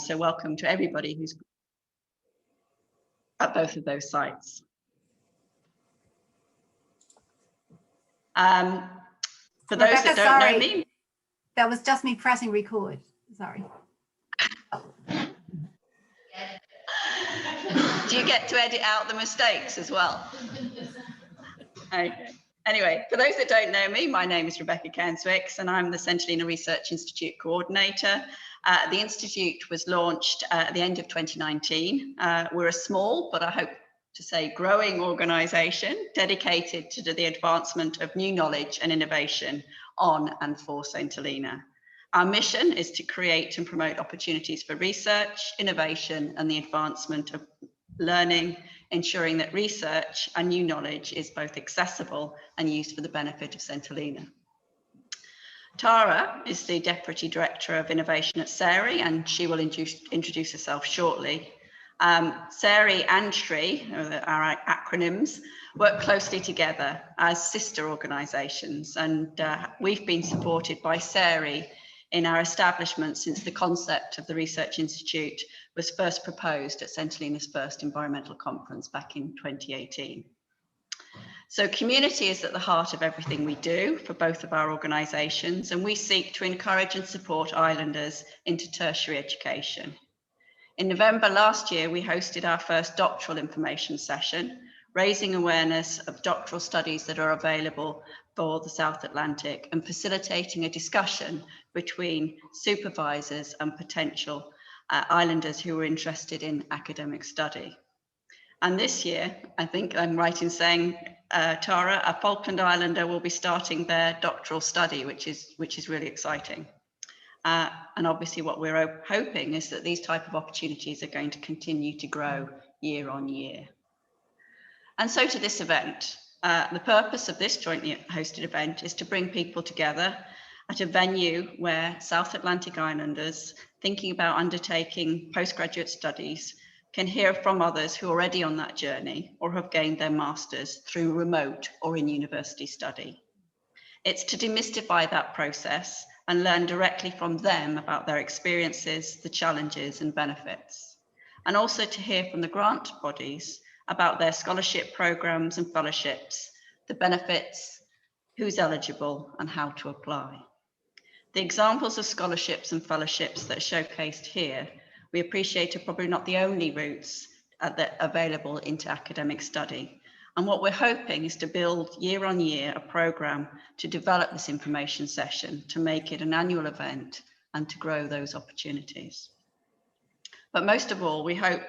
So welcome to everybody who's at both of those sites. For those that don't know me. That was just me pressing record, sorry. Do you get to edit out the mistakes as well? Okay. Anyway, for those that don't know me, my name is Rebecca Cairns-Wicks and I'm the Centralina Research Institute Coordinator. The Institute was launched at the end of 2019. We're a small, but I hope to say growing organisation dedicated to the advancement of new knowledge and innovation on and for St Helena. Our mission is to create and promote opportunities for research, innovation and the advancement of learning, ensuring that research and new knowledge is both accessible and used for the benefit of St Helena. Tara is the Deputy Director of Innovation at SARI and she will introduce herself shortly. SARI and SRI, our acronyms, work closely together as sister organisations and we've been supported by SARI in our establishment since the concept of the Research Institute was first proposed at St Helena's first environmental conference back in 2018. So community is at the heart of everything we do for both of our organisations, and we seek to encourage and support islanders into tertiary education. In November last year, we hosted our first doctoral information session, raising awareness of doctoral studies that are available for the South Atlantic and facilitating a discussion between supervisors and potential islanders who were interested in academic study. And this year, I think I'm right in saying, Tara, a Falkland Islander will be starting their doctoral study, which is really exciting. And obviously what we're hoping is that these type of opportunities are going to continue to grow year on year. And so to this event, the purpose of this jointly hosted event is to bring people together at a venue where South Atlantic Islanders thinking about undertaking postgraduate studies can hear from others who are already on that journey or have gained their masters through remote or in university study. It's to demystify that process and learn directly from them about their experiences, the challenges and benefits, and also to hear from the grant bodies about their scholarship programs and fellowships, the benefits, who's eligible and how to apply. The examples of scholarships and fellowships that are showcased here, we appreciate are probably not the only routes that are available into academic study. And what we're hoping is to build year on year a programme to develop this information session, to make it an annual event and to grow those opportunities. But most of all, we hope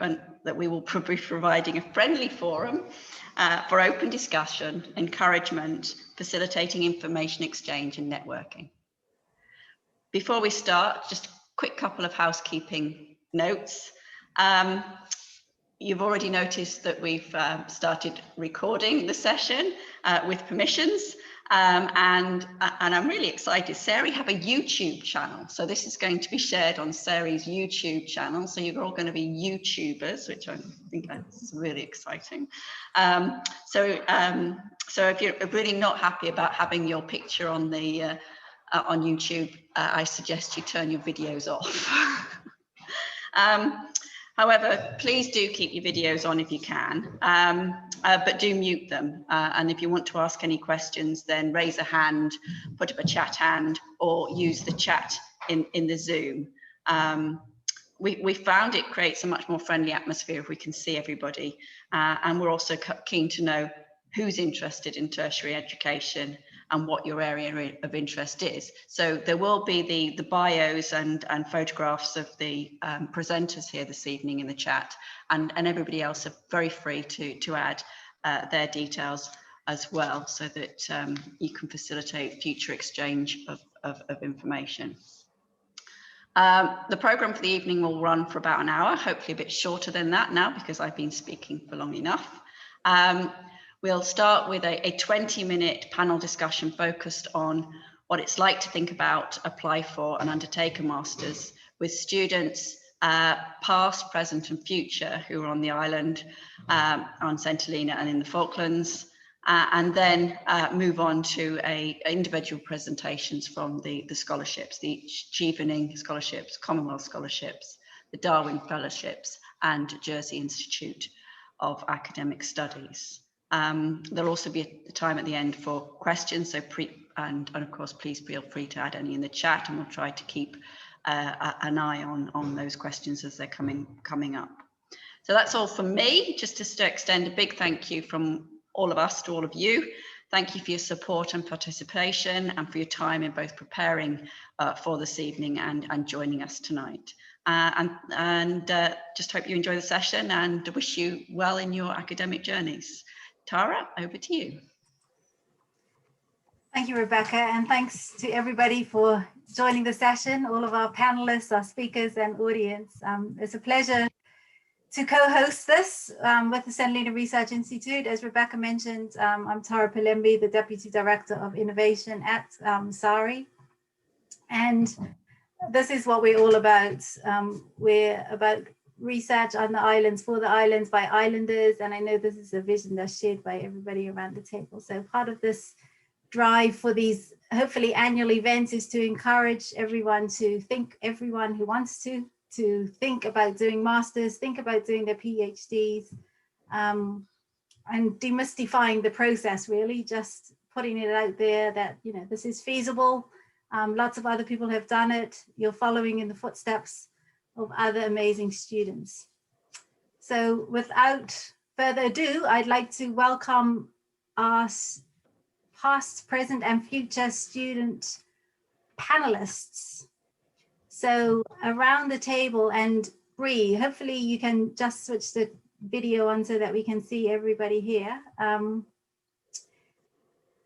that we will be providing a friendly forum for open discussion, encouragement, facilitating information exchange and networking. Before we start, just a quick couple of housekeeping notes. You've already noticed that we've started recording the session with permissions. And I'm really excited. SARI have a YouTube channel. So this is going to be shared on SARI's YouTube channel. So you're all going to be YouTubers, which I think is really exciting. So if you're really not happy about having your picture on the on YouTube, I suggest you turn your videos off. However, please do keep your videos on if you can, but do mute them. And if you want to ask any questions, then raise a hand, put up a chat hand, or use the chat in the Zoom. We found it creates a much more friendly atmosphere if we can see everybody. And we're also keen to know who's interested in tertiary education and what your area of interest is. So there will be the bios and photographs of the presenters here this evening in the chat, and everybody else are very free to add their details as well, so that you can facilitate future exchange of information. The programme for the evening will run for about an hour, hopefully a bit shorter than that now because I've been speaking for long enough. We'll start with a 20-minute panel discussion focused on what it's like to think about, apply for and undertake a master's with students past, present and future who are on the island, on St Helena and in the Falklands, and then move on to individual presentations from the scholarships, the Chevening scholarships, Commonwealth scholarships, the Darwin Fellowships, and Jersey Institute of Academic Studies. There'll also be a time at the end for questions, so and of course, please feel free to add any in the chat, and we'll try to keep an eye on those questions as they're coming up. So that's all from me. Just to extend a big thank you from all of us to all of you. Thank you for your support and participation, and for your time in both preparing for this evening and joining us tonight. Just hope you enjoy the session, and wish you well in your academic journeys. Tara, over to you. Thank you, Rebecca, and thanks to everybody for joining the session, all of our panelists, our speakers and audience. It's a pleasure to co-host this with the St. Helena Research Institute. As Rebecca mentioned, I'm Tara Palembi, the Deputy Director of Innovation at SARI. And this is what we're all about. We're about research on the islands, for the islands, by islanders. And I know this is a vision that's shared by everybody around the table. So part of this drive for these hopefully annual events is to encourage everyone to think, everyone who wants to think about doing masters, think about doing their PhDs, and demystifying the process, really, just putting it out there that, you know, this is feasible. Lots of other people have done it. You're following in the footsteps of other amazing students. So without further ado, I'd like to welcome our past, present, and future student panelists. So around the table, and Bree, hopefully you can just switch the video on so that we can see everybody here.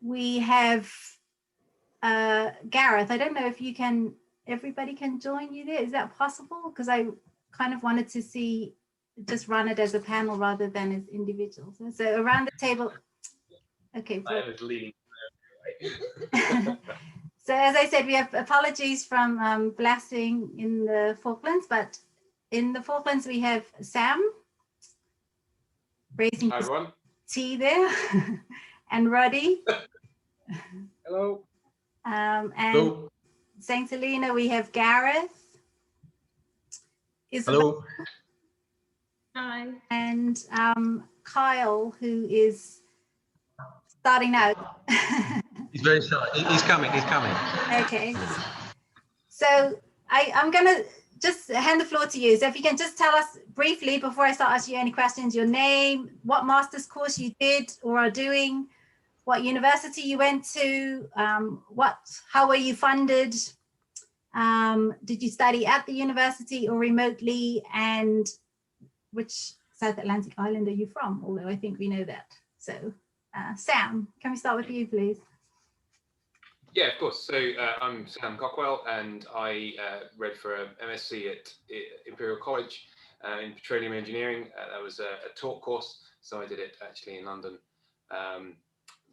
We have Gareth. I don't know if you can, everybody can join you there. Is that possible? Because I kind of wanted to see, just run it as a panel rather than as individuals. So around the table. Okay. I was leading. So as I said, we have apologies from blasting in the Falklands, but in the Falklands we have Sam raising his tea there, and Roddy. Hello. And Hello. St. Helena, we have Gareth. Hello. Hi. And Kyle, who is starting out. He's very shy. He's coming. He's coming. Okay. So I'm going to just hand the floor to you. So if you can just tell us briefly, before I start asking you any questions, your name, what master's course you did or are doing, what university you went to, how were you funded? Did you study at the university or remotely? And which South Atlantic island are you from? Although I think we know that. So Sam, can we start with you, please? Yeah, of course. So I'm Sam Cockwell, and I read for a MSc at Imperial College in petroleum engineering. That was a taught course, so I did it actually in London,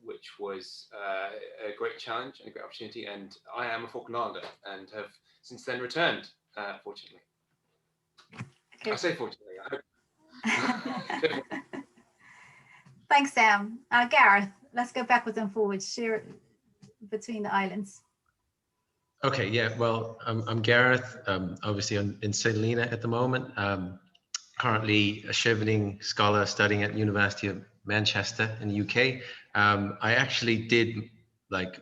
which was a great challenge and a great opportunity. And I am a Falkland Islander and have since then returned, fortunately. Okay. I say fortunately, I hope. Thanks, Sam. Gareth, let's go backwards and forwards. Share between the islands. Okay, yeah, well, I'm Gareth. Obviously, I'm in St. Helena at the moment. Currently a Chevening scholar studying at University of Manchester in the UK. I actually did like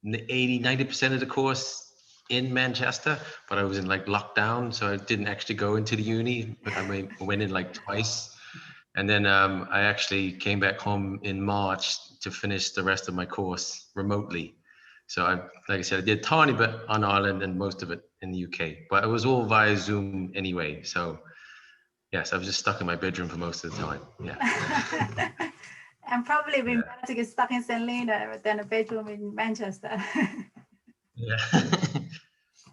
80–90% of the course in Manchester, but I was in like lockdown, so I didn't actually go into the uni, but I went in like twice. And then I actually came back home in March to finish the rest of my course remotely. So like I said, I did a tiny bit on Ireland and most of it in the UK, but it was all via Zoom anyway. So yes, I was just stuck in my bedroom for most of the time. Yeah. And probably been better to get stuck in St. Helena than a bedroom in Manchester. Yeah.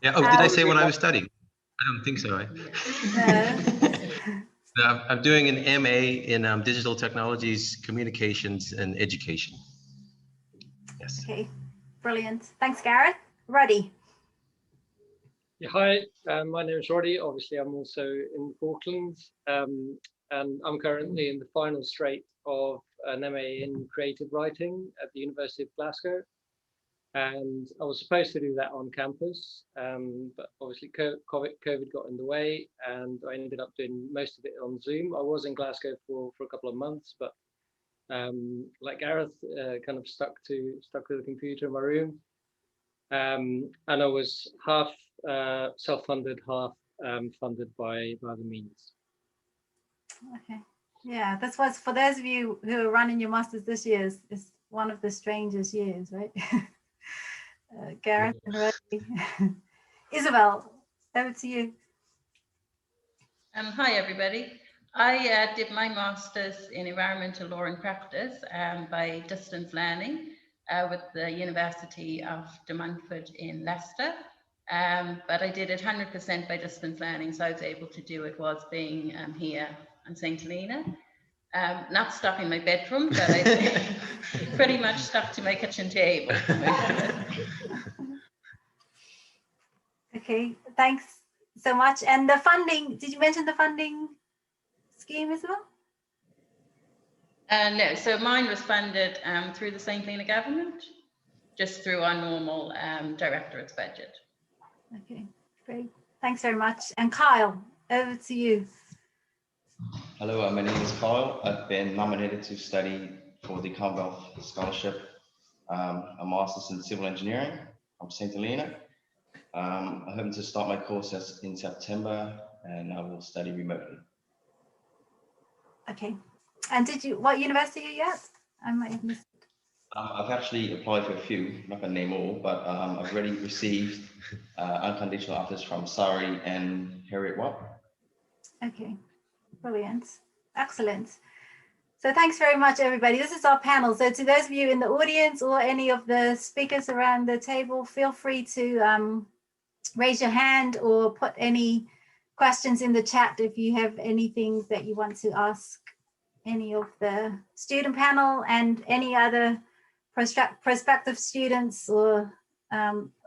Yeah. Oh, did I say what I was studying? I don't think so. No, I'm doing an MA in digital technologies, communications, and education. Yes. Okay, brilliant. Thanks, Gareth. Roddy. Yeah, hi, my name is Roddy. Obviously, I'm also in the Falklands, and I'm currently in the final straight of an MA in creative writing at the University of Glasgow. And I was supposed to do that on campus, but obviously COVID got in the way, and I ended up doing most of it on Zoom. I was in Glasgow for a couple of months, but like Gareth, kind of stuck to the computer in my room. And I was half self-funded, half funded by the means. Okay. Yeah, that's what's, for those of you who are running your masters this year, is one of the strangest years, right? Gareth and Rosie. Isabel, over to you. Hi, everybody. I did my master's in environmental law and practice by distance learning with the University of De Montfort in Leicester. But I did it 100% by distance learning, so I was able to do it whilst being here in St. Helena. Not stuck in my bedroom, but I pretty much stuck to my kitchen table. Okay, thanks so much. And the funding, did you mention the funding scheme as well? No, so mine was funded through the St. Helena government, just through our normal directorate's budget. Okay, great. Thanks very much. And Kyle, over to you. Hello, my name is Kyle. I've been nominated to study for the Commonwealth Scholarship, a Master's in Civil Engineering from St. Helena. I'm hoping to start my course in September, and I will study remotely. Okay. And what university are you at? I might have missed it. I've actually applied for a few, I'm not going to name all, but I've already received unconditional offers from Surrey and Heriot-Watt. Okay, brilliant. Excellent. So thanks very much, everybody. This is our panel. So to those of you in the audience or any of the speakers around the table, feel free to raise your hand or put any questions in the chat if you have anything that you want to ask any of the student panel, and any other prospective students or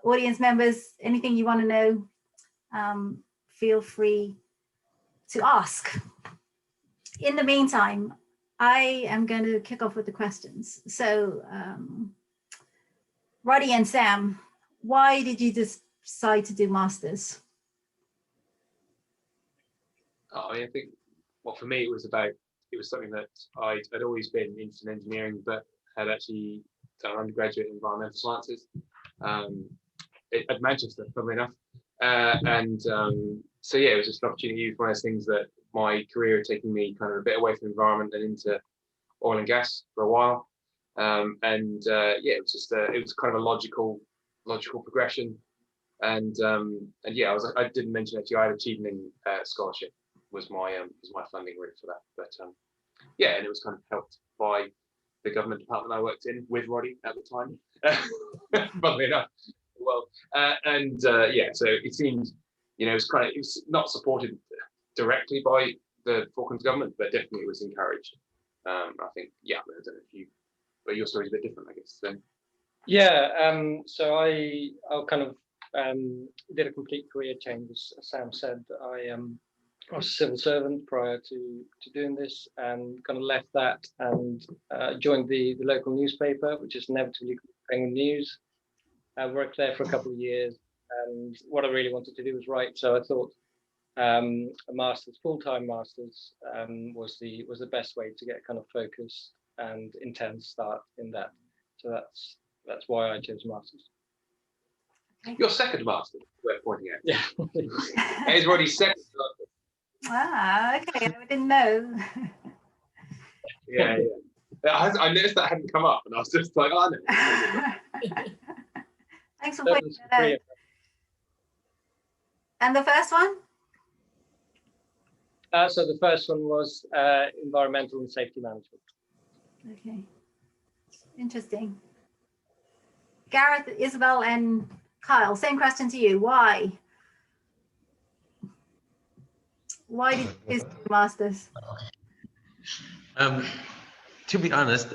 audience members, anything you want to know, feel free to ask. In the meantime, I am going to kick off with the questions. So Roddy and Sam, why did you decide to do masters? I think, well, for me, it was something that I'd always been interested in engineering, but had actually done undergraduate in environmental sciences at Manchester, funnily enough. So yeah, it was just an opportunity. It was one of those things that my career had taken me kind of a bit away from the environment and into oil and gas for a while. Yeah, it was just it was kind of a logical progression. And yeah, I didn't mention actually I had a Chevening scholarship was my funding route for that. But yeah, and it was kind of helped by the government department I worked in with Roddy at the time. Funnily enough. Well, yeah, so it seemed, it was not supported directly by the Falklands government, but definitely it was encouraged. I think, yeah, I don't know if but your story's a bit different, I guess. So. Yeah, so I kind of did a complete career change, as Sam said. I was a civil servant prior to doing this, and kind of left that and joined the local newspaper, which is inevitably Penguin News. I worked there for a couple of years, and what I really wanted to do was write. So I thought a master's, full-time master's, was the best way to get kind of focused and intense start in that. So that's why I chose masters. Your second master, worth pointing out. Yeah. It's already second. Ah, okay, I didn't know. Yeah. I noticed that hadn't come up, and I was just like, oh, no. Thanks for pointing that out. And the first one? So the first one was environmental and safety management. Okay, interesting. Gareth, Isabel, and Kyle, same question to you. Why? Why did you choose masters? To be honest,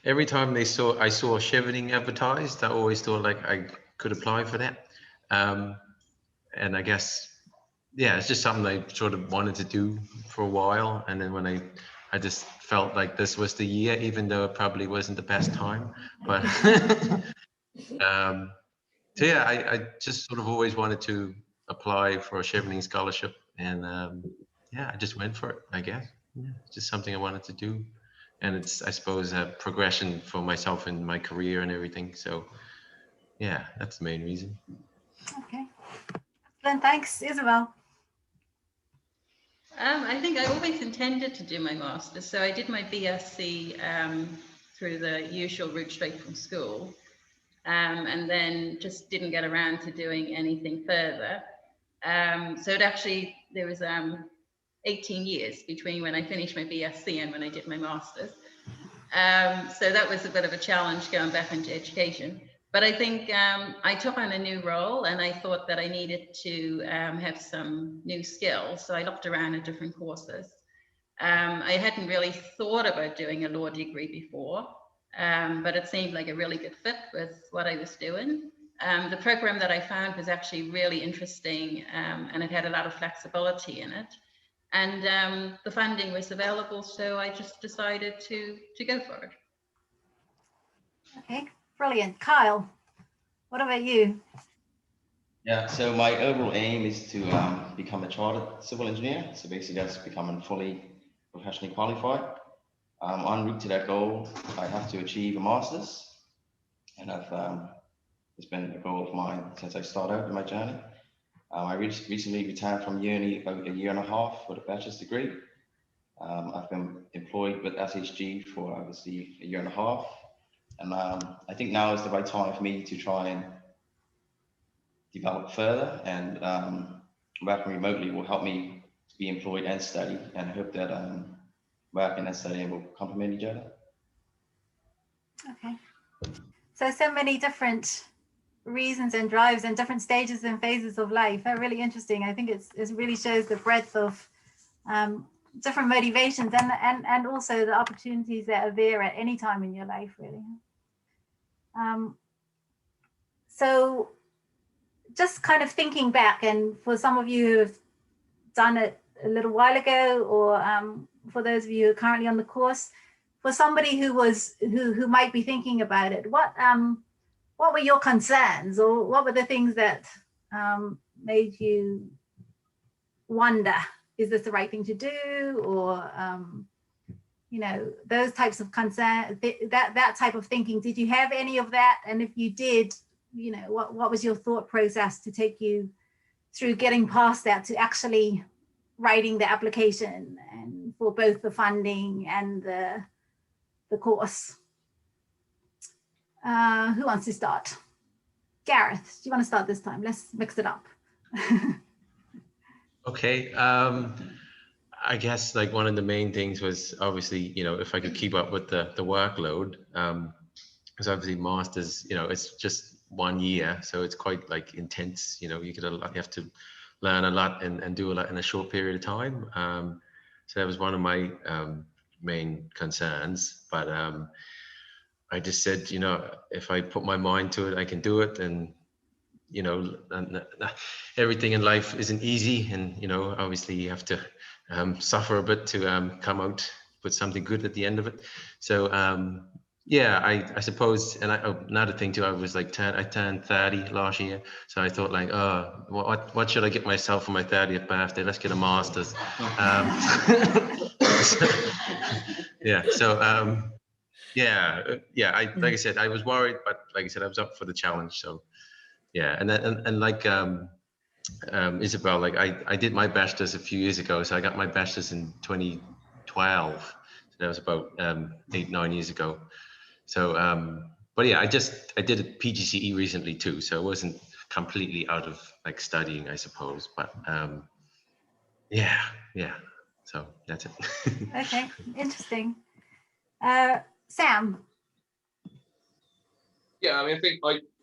every time I saw Chevening advertised, I always thought like I could apply for that. And I guess, yeah, it's just something I sort of wanted to do for a while. And then when I just felt like this was the year, even though it probably wasn't the best time. But so yeah, I just sort of always wanted to apply for a Chevening scholarship, and yeah, I just went for it, I guess. Yeah, it's just something I wanted to do, and it's, I suppose, a progression for myself in my career and everything. So yeah, that's the main reason. Okay. Then thanks, Isabel. I think I always intended to do my master's, so I did my BSc through the usual route straight from school, and then just didn't get around to doing anything further. So it actually, there was 18 years between when I finished my BSc and when I did my master's. So that was a bit of a challenge going back into education. But I think I took on a new role, and I thought that I needed to have some new skills. So I looked around at different courses. I hadn't really thought about doing a law degree before, but it seemed like a really good fit with what I was doing. The program that I found was actually really interesting, and it had a lot of flexibility in it. And the funding was available, so I just decided to go for it. Okay, brilliant. Kyle, what about you? Yeah, so my overall aim is to become a chartered civil engineer. So basically that's becoming fully professionally qualified. En route to that goal, I have to achieve a master's. And it's been a goal of mine since I started out in my journey. I recently retired from uni about a year and a half with a bachelor's degree. I've been employed with SHG for obviously a year and a half. And I think now is the right time for me to try and develop further, and working remotely will help me to be employed and study, and I hope that working and studying will complement each other. Okay. So many different reasons and drives and different stages and phases of life. Really interesting. I think it really shows the breadth of different motivations and also the opportunities that are there at any time in your life, really. So just kind of thinking back, and for some of you who have done it a little while ago, or for those of you who are currently on the course, for somebody who might be thinking about it, what were your concerns, or what were the things that made you wonder, is this the right thing to do, or you know, those types of concerns, that type of thinking? Did you have any of that? And if you did, you know, what was your thought process to take you through getting past that to actually writing the application and for both the funding and the course? Who wants to start? Gareth, do you want to start this time? Let's mix it up. Okay. I guess like one of the main things was obviously, you know, if I could keep up with the workload, because obviously masters, you know, it's just 1 year, so it's quite like intense. You know, you have to learn a lot and do a lot in a short period of time. So that was one of my main concerns. But I just said, you know, if I put my mind to it, I can do it. And you know, everything in life isn't easy, and you know, obviously you have to suffer a bit to come out with something good at the end of it. So yeah, I suppose, and another thing too, I was like I turned 30 last year, so I thought like, oh, what should I get myself for my 30th birthday? Let's get a master's. Yeah, so yeah, like I said, I was worried, but like I said, I was up for the challenge. So yeah, and like Isabel, like I did my bachelor's a few years ago, so I got my bachelor's in 2012. So that was about 8-9 years ago. So but yeah, I did a PGCE recently too, so it wasn't completely out of like studying, I suppose. But yeah, so that's it. Okay, interesting. Sam. Yeah, I mean, I think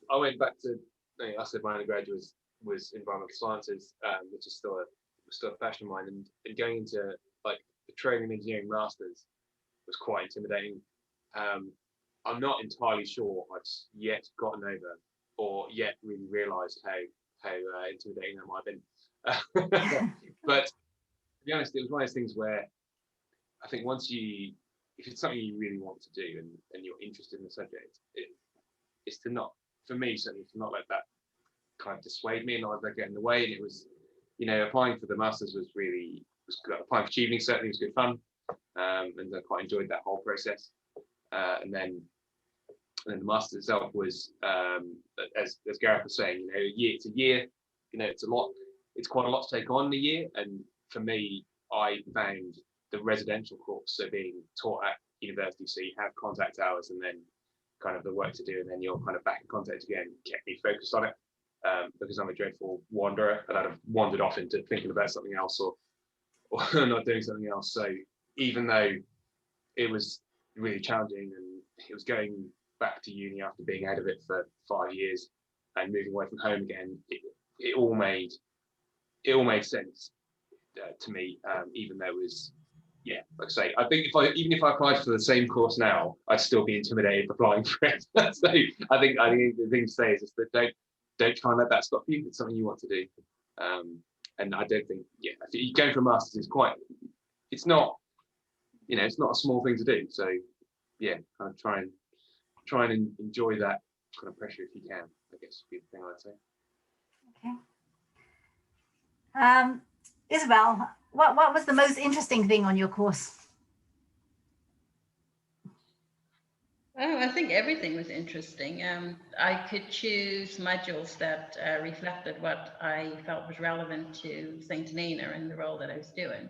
I went back to, I said my undergraduate was environmental sciences, which is still a passion of mine, and going into like the training engineering masters was quite intimidating. I'm not entirely sure I've yet gotten over or yet really realised how intimidating that might have been. But to be honest, it was one of those things where I think once you if it's something you really want to do and you're interested in the subject, it's to not, for me certainly, to not let that kind of dissuade me and not let that get in the way. And it was, applying for the masters was good. Applying for tutoring certainly was good fun, and I quite enjoyed that whole process. And then the masters itself was, as Gareth was saying, it's a year, it's a lot. It's quite a lot to take on in a year. And for me, I found the residential course, so being taught at university, so you have contact hours and then kind of the work to do, and then you're kind of back in contact again, kept me focused on it, because I'm a dreadful wanderer, and I'd have wandered off into thinking about something else or not doing something else. So even though it was really challenging and it was going back to uni after being out of it for 5 years and moving away from home again, it all made sense to me, even though it was, like I say, I think even if I applied for the same course now, I'd still be intimidated applying for it. So I think the thing to say is just that don't try and let that stop you. It's something you want to do, and I don't think going for a master's is it's not it's not a small thing to do. So kind of try and enjoy that kind of pressure if you can, I guess would be the thing I'd say. Okay. Isabel, what was the most interesting thing on your course? Oh, I think everything was interesting. I could choose modules that reflected what I felt was relevant to St. Helena and the role that I was doing.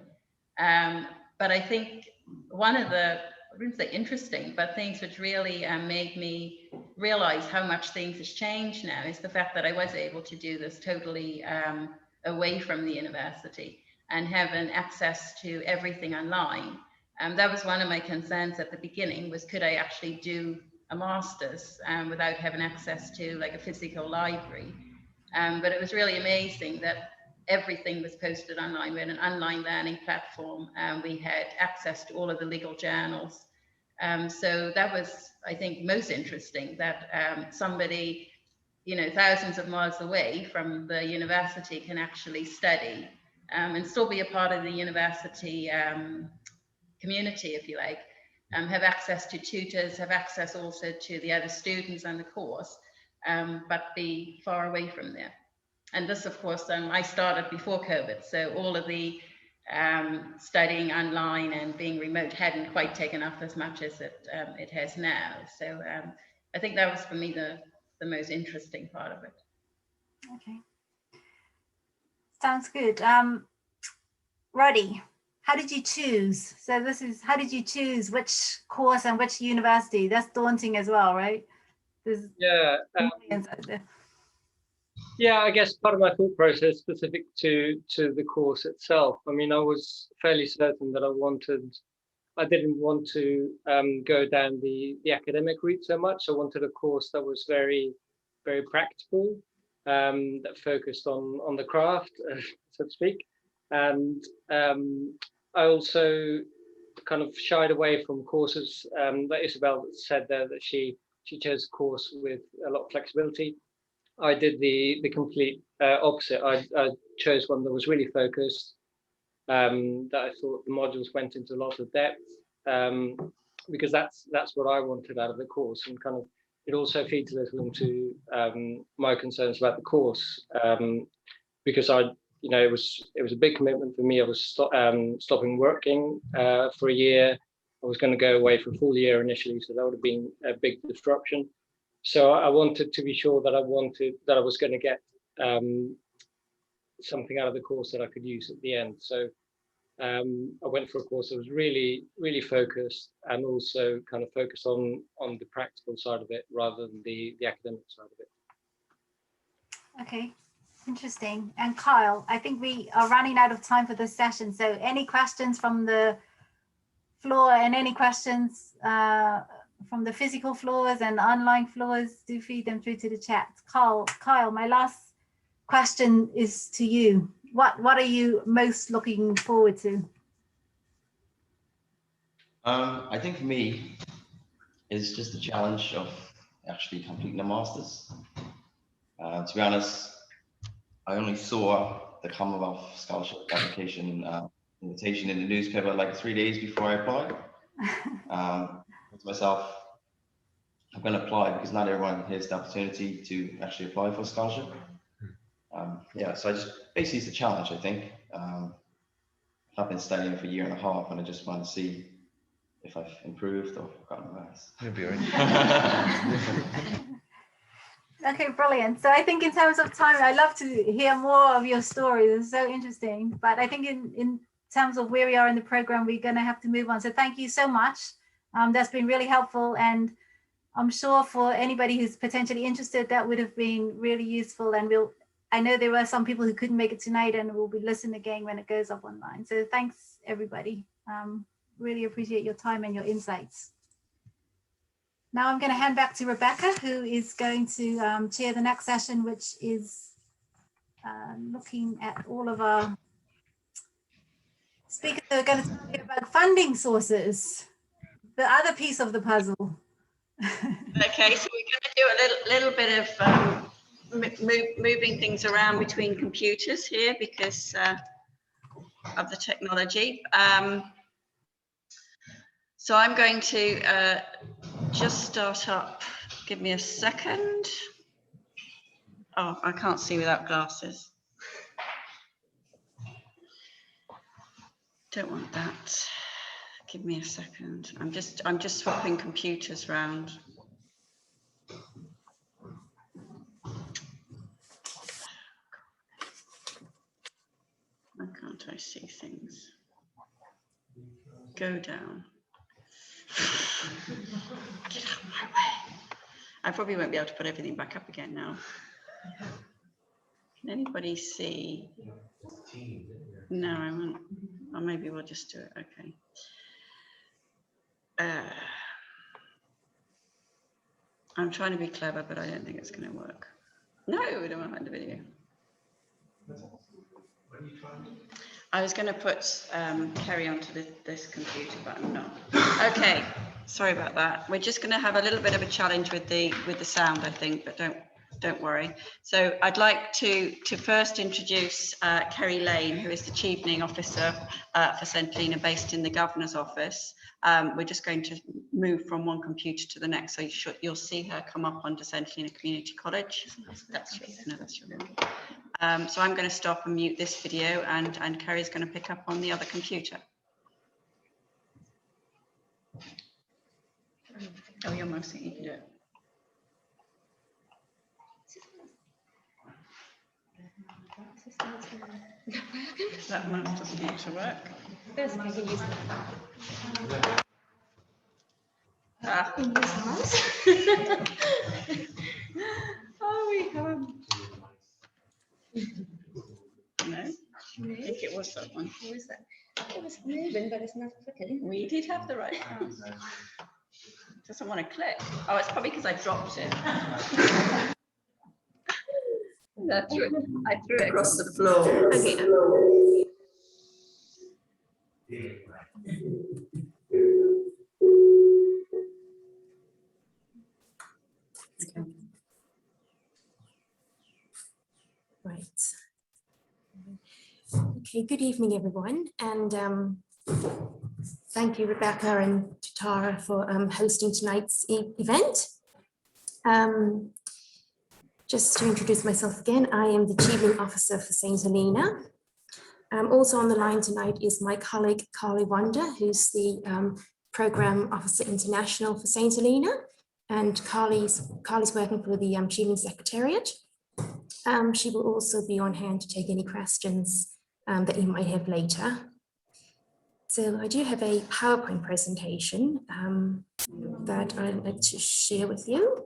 But I think one of the, I wouldn't say interesting, but things which really made me realize how much things has changed now is the fact that I was able to do this totally away from the university and having access to everything online. That was one of my concerns at the beginning, was could I actually do a master's without having access to like a physical library? But it was really amazing that everything was posted online. We had an online learning platform, and we had access to all of the legal journals. So that was, I think, most interesting, that somebody, thousands of miles away from the university can actually study and still be a part of the university community, if you like, have access to tutors, have access also to the other students and the course, but be far away from there. And this, of course, I started before COVID, so all of the studying online and being remote hadn't quite taken off as much as it has now. So I think that was for me the most interesting part of it. Okay, sounds good. Roddy, how did you choose? So this is, how did you choose which course and which university? That's daunting as well, right? There's millions out there. Yeah, I guess part of my thought process specific to the course itself. I mean, I was fairly certain that I didn't want to go down the academic route so much. I wanted a course that was very, very practical, that focused on the craft, so to speak. And I also kind of shied away from courses that Isabel said there, that she chose a course with a lot of flexibility. I did the complete opposite. I chose one that was really focused, that I thought the modules went into a lot of depth, because that's what I wanted out of the course, and kind of it also feeds a little into my concerns about the course, because it was a big commitment for me. I was stopping working for a year. I was going to go away for a full year initially, so that would have been a big disruption. So I wanted to be sure that I was going to get something out of the course that I could use at the end. So I went for a course that was really, really focused, and also kind of focused on the practical side of it rather than the academic side of it. Okay, interesting. And Kyle, I think we are running out of time for this session. So any questions from the floor, and any questions from the physical floors and online floors, do feed them through to the chat. Kyle, my last question is to you. What are you most looking forward to? I think for me, it's just the challenge of actually completing the masters. To be honest, I only saw the Commonwealth Scholarship application invitation in the newspaper like 3 days before I applied. To myself, I'm going to apply because not everyone has the opportunity to actually apply for a scholarship. Yeah, so I just basically it's a challenge, I think. I've been studying for a year and a half, and I just want to see if I've improved or gotten worse. You'll be all right. Okay, brilliant. So I think in terms of time, I'd love to hear more of your stories. It's so interesting. But I think in terms of where we are in the program, we're going to have to move on. So thank you so much. That's been really helpful. And I'm sure for anybody who's potentially interested, that would have been really useful. And I know there were some people who couldn't make it tonight and will be listening again when it goes up online. So thanks, everybody. Really appreciate your time and your insights. Now I'm going to hand back to Rebecca, who is going to chair the next session, which is looking at all of our speakers who are going to talk about funding sources, the other piece of the puzzle. Okay, so we're going to do a little bit of moving things around between computers here because of the technology. So I'm going to just start up. Give me a second. Oh, I can't see without glasses. Don't want that. Give me a second. I'm just swapping computers around. Why can't I see things? Go down. Get out of my way. I probably won't be able to put everything back up again now. Can anybody see? No, I won't. Or maybe we'll just do it. Okay. I'm trying to be clever, but I don't think it's going to work. No, we don't want to find the video. I was going to put Kerry onto this computer, but I'm not. Okay, sorry about that. We're just going to have a little bit of a challenge with the sound, I think, but don't worry. So I'd like to first introduce Kerry Lane, who is the Chevening Officer for St Helena, based in the Governor's Office. We're just going to move from one computer to the next, so you'll see her come up onto St Helena Community College. That's your room. So I'm going to stop and mute this video, and Kerry's going to pick up on the other computer. Oh, you're mousing, you can do it. That mouse doesn't want to work. Yes, I can use it. Ah. Can you use the mouse? Oh, we haven't. No, I think it was that one. What is that? It was moving, but it's not clicking. We did have the right mouse. It doesn't want to click. Oh, it's probably because I dropped it. I threw it across the floor. Okay. Right. Okay, good evening, everyone. And thank you, Rebecca and Tara, for hosting tonight's event. Just to introduce myself again, I am the Chevening Officer for St Helena. Also on the line tonight is my colleague, Carly Wonder, who's the Program Officer International for St Helena. And Carly's working for the Chevening Secretariat. She will also be on hand to take any questions that you might have later. So I do have a PowerPoint presentation that I'd like to share with you.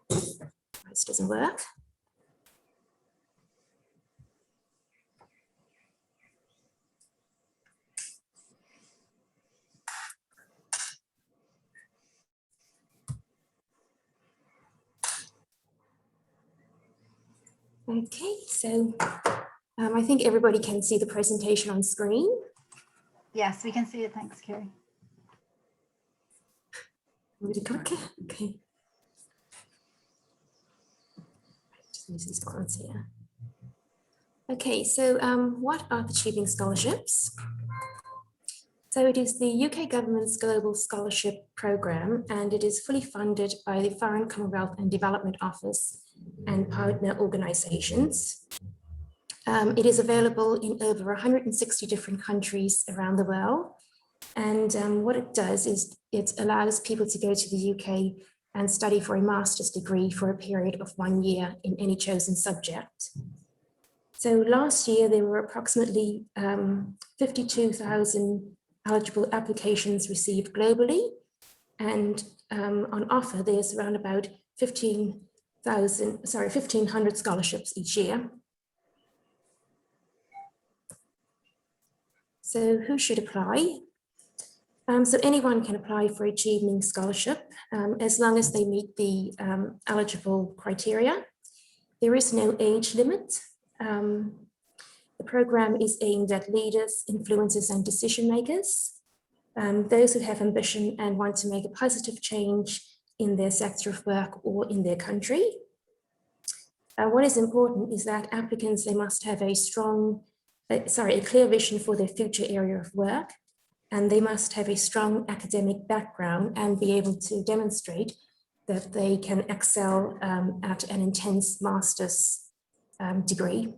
This doesn't work. Okay, so I think everybody can see the presentation on screen. Yes, we can see it. Thanks, Kerry. Okay. Just use these ones here. Okay, so what are the Chevening scholarships? So it is the UK government's Global Scholarship Programme, and it is fully funded by the Foreign, Commonwealth and Development Office and partner organisations. It is available in over 160 different countries around the world. And what it does is it allows people to go to the UK and study for a master's degree for a period of 1 year in any chosen subject. So last year, there were approximately 52,000 eligible applications received globally. And on offer, there's around about 1,500 scholarships each year. So who should apply? So anyone can apply for a Achieving Scholarship as long as they meet the eligible criteria. There is no age limit. The program is aimed at leaders, influencers, and decision makers, those who have ambition and want to make a positive change in their sector of work or in their country. What is important is that applicants, they must have a clear vision for their future area of work, and they must have a strong academic background and be able to demonstrate that they can excel at an intense master's degree.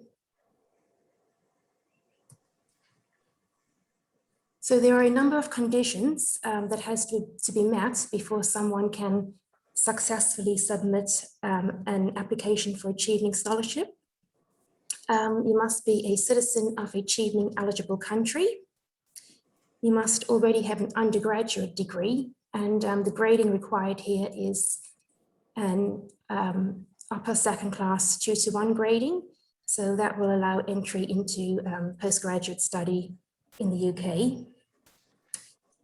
So there are a number of conditions that has to be met before someone can successfully submit an application for Achieving Scholarship. You must be a citizen of a Achieving eligible country. You must already have an undergraduate degree, and the grading required here is an upper second class 2-to-1 grading. So that will allow entry into postgraduate study in the UK.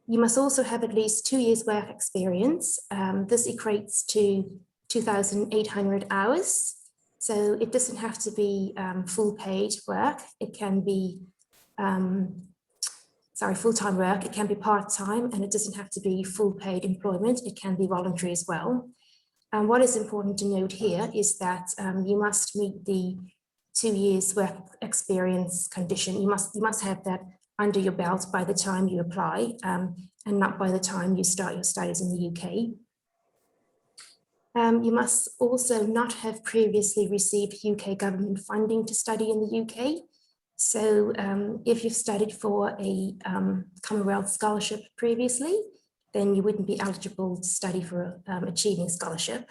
You must also have at least 2 years work experience. This equates to 2,800 hours. So it doesn't have to be full paid work. It can be full-time work. It can be part-time, and it doesn't have to be full paid employment. It can be voluntary as well. And what is important to note here is that you must meet the 2 years work experience condition. You must have that under your belt by the time you apply, and not by the time you start your studies in the UK. You must also not have previously received UK government funding to study in the UK. So if you've studied for a Commonwealth scholarship previously, then you wouldn't be eligible to study for Achieving Scholarship.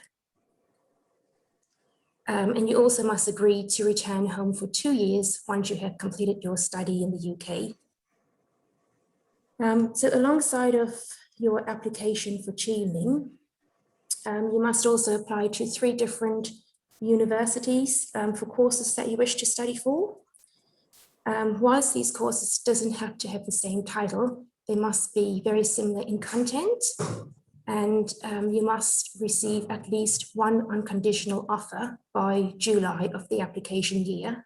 And you also must agree to return home for 2 years once you have completed your study in the UK. So alongside of your application for Achieving, you must also apply to 3 different universities for courses that you wish to study for. Whilst these courses doesn't have to have the same title, they must be very similar in content, and you must receive at least 1 unconditional offer by July of the application year.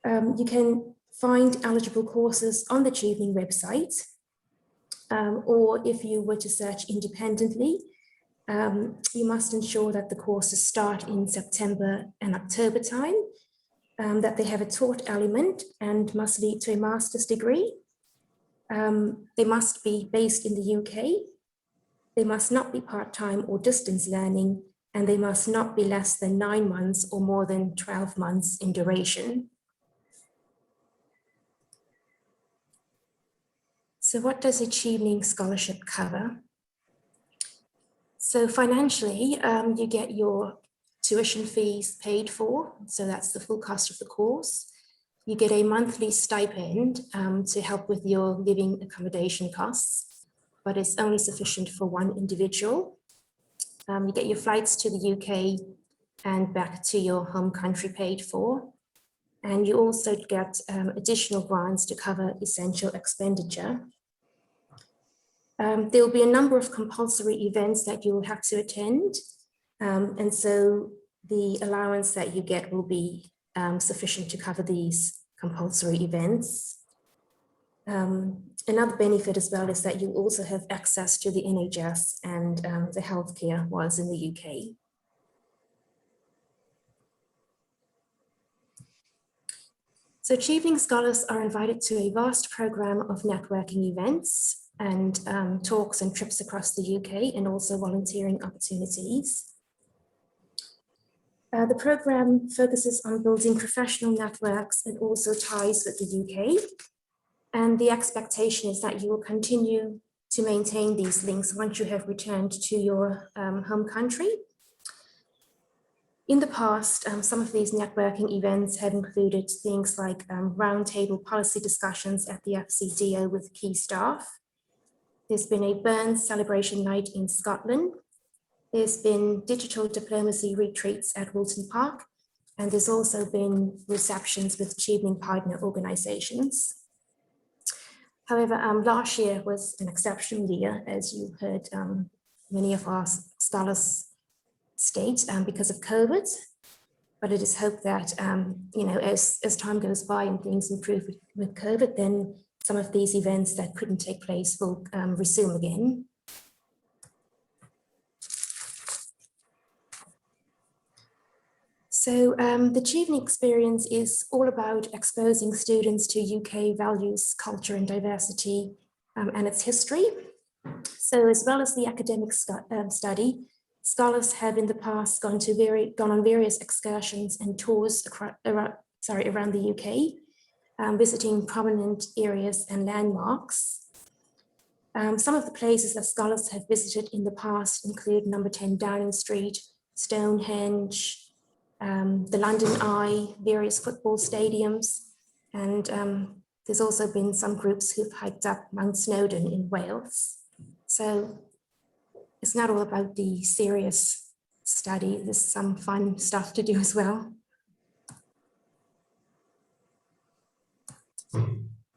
You can find eligible courses on the Achieving website, or if you were to search independently, you must ensure that the courses start in September and October time, that they have a taught element and must lead to a master's degree. They must be based in the UK. They must not be part-time or distance learning, and they must not be less than 9 months or more than 12 months in duration. So what does Achieving Scholarship cover? So financially, you get your tuition fees paid for, so that's the full cost of the course. You get a monthly stipend to help with your living accommodation costs, but it's only sufficient for 1 individual. You get your flights to the UK and back to your home country paid for. And you also get additional grants to cover essential expenditure. There will be a number of compulsory events that you will have to attend. And so the allowance that you get will be sufficient to cover these compulsory events. Another benefit as well is that you also have access to the NHS and the healthcare whilst in the UK. So Achieving Scholars are invited to a vast program of networking events and talks and trips across the UK, and also volunteering opportunities. The program focuses on building professional networks and also ties with the UK. And the expectation is that you will continue to maintain these links once you have returned to your home country. In the past, some of these networking events have included things like roundtable policy discussions at the FCDO with key staff. There's been a Burns celebration night in Scotland. There's been digital diplomacy retreats at Wilton Park, and there's also been receptions with achieving partner organizations. However, last year was an exceptional year, as you heard many of our scholars state, because of COVID. But it is hoped that, as time goes by and things improve with COVID, then some of these events that couldn't take place will resume again. So the Achieving experience is all about exposing students to UK values, culture and diversity and its history. So as well as the academic study, scholars have in the past gone on various excursions and tours around the UK, visiting prominent areas and landmarks. Some of the places that scholars have visited in the past include Number 10 Downing Street, Stonehenge, the London Eye, various football stadiums, and there's also been some groups who've hiked up Mount Snowdon in Wales. So it's not all about the serious study, there's some fun stuff to do as well.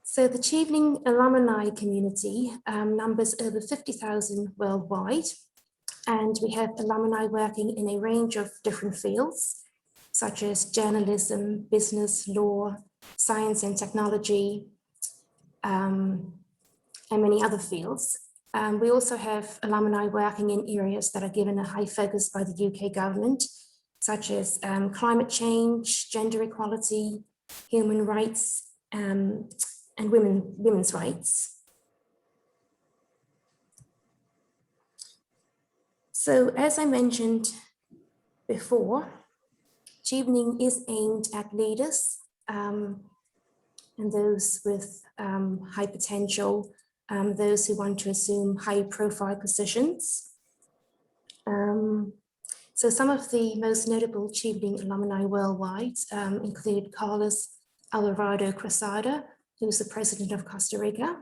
So the Achieving alumni community numbers over 50,000 worldwide, and we have alumni working in a range of different fields, such as journalism, business, law, science and technology, and many other fields. We also have alumni working in areas that are given a high focus by the UK government, such as climate change, gender equality, human rights, and women's rights. So as I mentioned before, Achieving is aimed at leaders and those with high potential, those who want to assume high profile positions. So some of the most notable Achieving alumni worldwide include Carlos Alvarado Cruzada, who's the president of Costa Rica.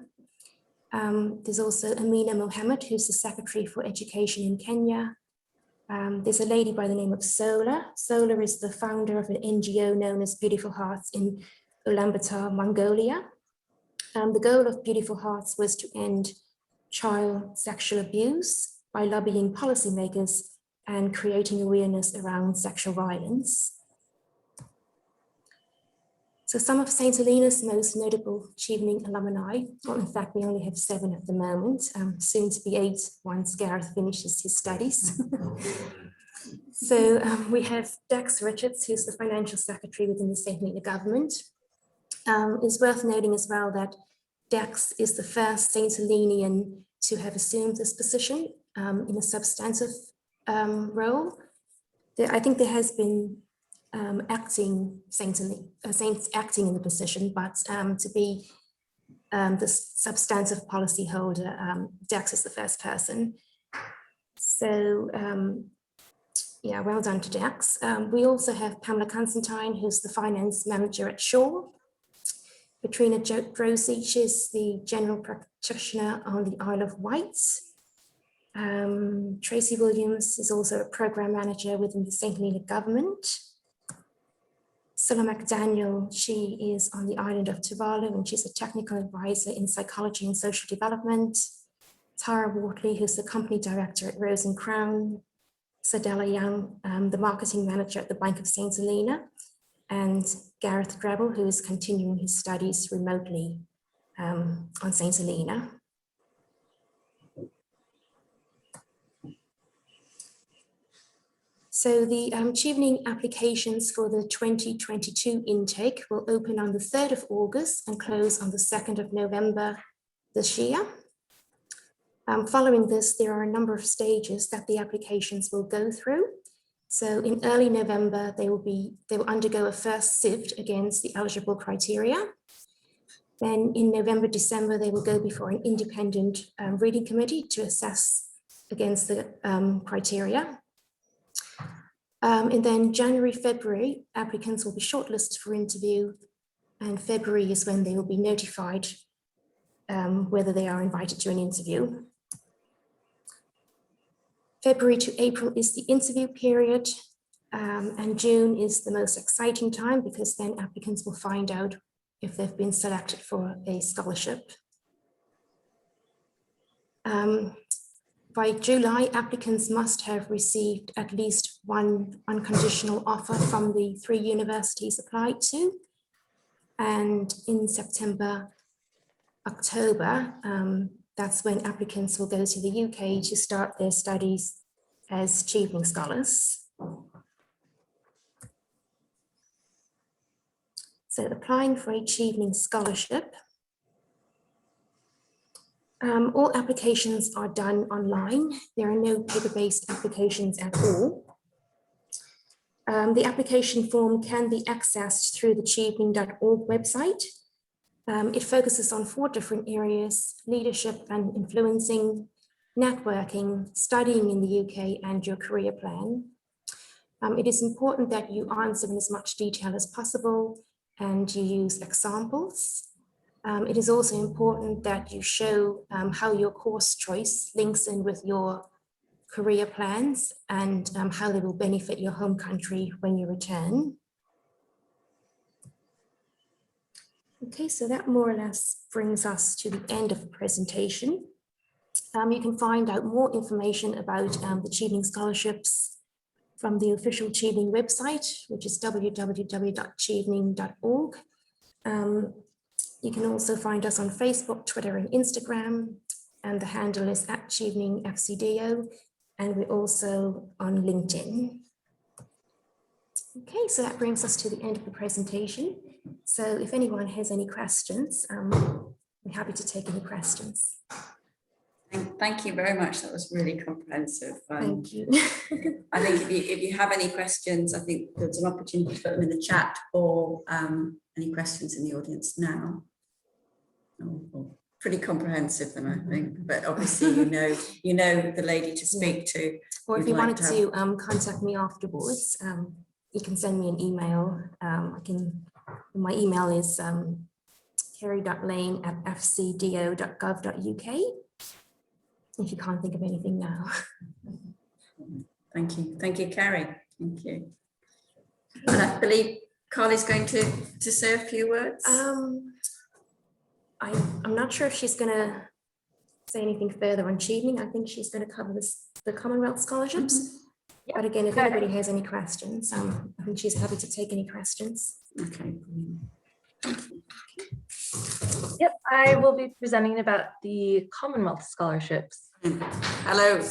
There's also Amina Mohammed, who's the secretary for education in Kenya. There's a lady by the name of Sola. Sola is the founder of an NGO known as Beautiful Hearts in Ulaanbaatar, Mongolia. The goal of Beautiful Hearts was to end child sexual abuse by lobbying policymakers and creating awareness around sexual violence. So some of St. Helena's most notable Achieving alumni, well, in fact, we only have 7 at the moment, soon to be 8 once Gareth finishes his studies. So we have Dax Richards, who's the financial secretary within the St. Helena government. It's worth noting as well that Dax is the first St. Helenian to have assumed this position in a substantive role. I think there has been saints acting in the position, but to be the substantive policy holder, Dax is the first person. So yeah, well done to Dax. We also have Pamela Constantine, who's the finance manager at Shaw. Katrina Drosy, she's the general practitioner on the Isle of Wight. Tracy Williams is also a program manager within the St. Helena government. Scylla McDaniel, she is on the island of Tuvalu and she's a technical advisor in psychology and social development. Tara Wortley, who's the company director at Rose and Crown. Sadella Young, the marketing manager at the Bank of St. Helena. And Gareth Drebel, who is continuing his studies remotely on St. Helena. So the Chevening applications for the 2022 intake will open on the 3rd of August and close on the 2nd of November this year. Following this, there are a number of stages that the applications will go through. So in early November, they will undergo a first sift against the eligible criteria. Then in November, December, they will go before an independent reading committee to assess against the criteria. And then January, February, applicants will be shortlisted for interview, and February is when they will be notified whether they are invited to an interview. February to April is the interview period, and June is the most exciting time because then applicants will find out if they've been selected for a scholarship. By July, applicants must have received at least one unconditional offer from the 3 universities applied to. And in September, October, that's when applicants will go to the UK to start their studies as Chevening scholars. So applying for a Chevening scholarship, all applications are done online. There are no paper-based applications at all. The application form can be accessed through the chevening.org website. It focuses on 4 different areas: leadership and influencing, networking, studying in the UK, and your career plan. It is important that you answer in as much detail as possible and you use examples. It is also important that you show how your course choice links in with your career plans and how they will benefit your home country when you return. Okay, so that more or less brings us to the end of the presentation. You can find out more information about the Chevening scholarships from the official Chevening website, which is www.chevening.org. You can also find us on Facebook, Twitter, and Instagram, and the handle is @CheveningFCDO, and we're also on LinkedIn. Okay, so that brings us to the end of the presentation. So if anyone has any questions, I'm happy to take any questions. Thank you very much. That was really comprehensive. Thank you. I think if you have any questions, I think there's an opportunity to put them in the chat or any questions in the audience now. Pretty comprehensive then, I think, but obviously you know the lady to speak to. Or if you wanted to contact me afterwards, you can send me an email. My email is kerry.lane@fcdo.gov.uk. If you can't think of anything now. Thank you, Kerry. Thank you. And I believe Carly's going to say a few words. I'm not sure if she's going to say anything further on Chevening. I think she's going to cover the Commonwealth scholarships. Yeah. But again, if anybody has any questions, I think she's happy to take any questions. Okay. Yep, I will be presenting about the Commonwealth scholarships. Hello.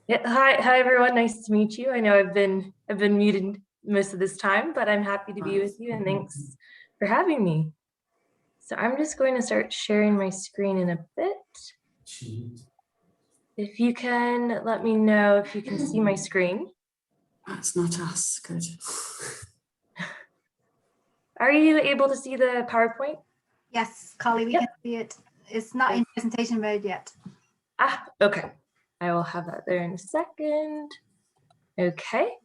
Yeah, hi everyone. Nice to meet you. I know I've been muted most of this time, but I'm happy to be with you, and thanks for having me. So I'm just going to start sharing my screen in a bit. If you can let me know if you can see my screen. That's not us. Good. Are you able to see the PowerPoint? Yes, Carly, we can see it. It's not in presentation mode yet. Ah, okay. I will have that there in a second. Okay.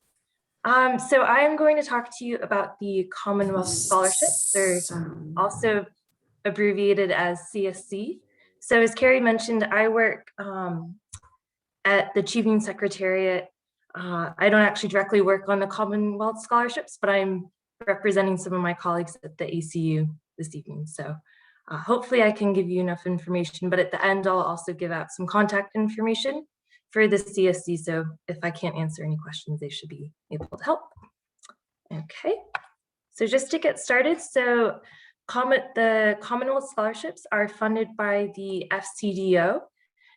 So I am going to talk to you about the Commonwealth scholarships. They're also abbreviated as CSC. So as Carrie mentioned, I work at the Chevening Secretariat. I don't actually directly work on the Commonwealth scholarships, but I'm representing some of my colleagues at the ACU this evening. So hopefully I can give you enough information, but at the end, I'll also give out some contact information for the CSC. So if I can't answer any questions, they should be able to help. Okay, so just to get started. So the Commonwealth scholarships are funded by the FCDO,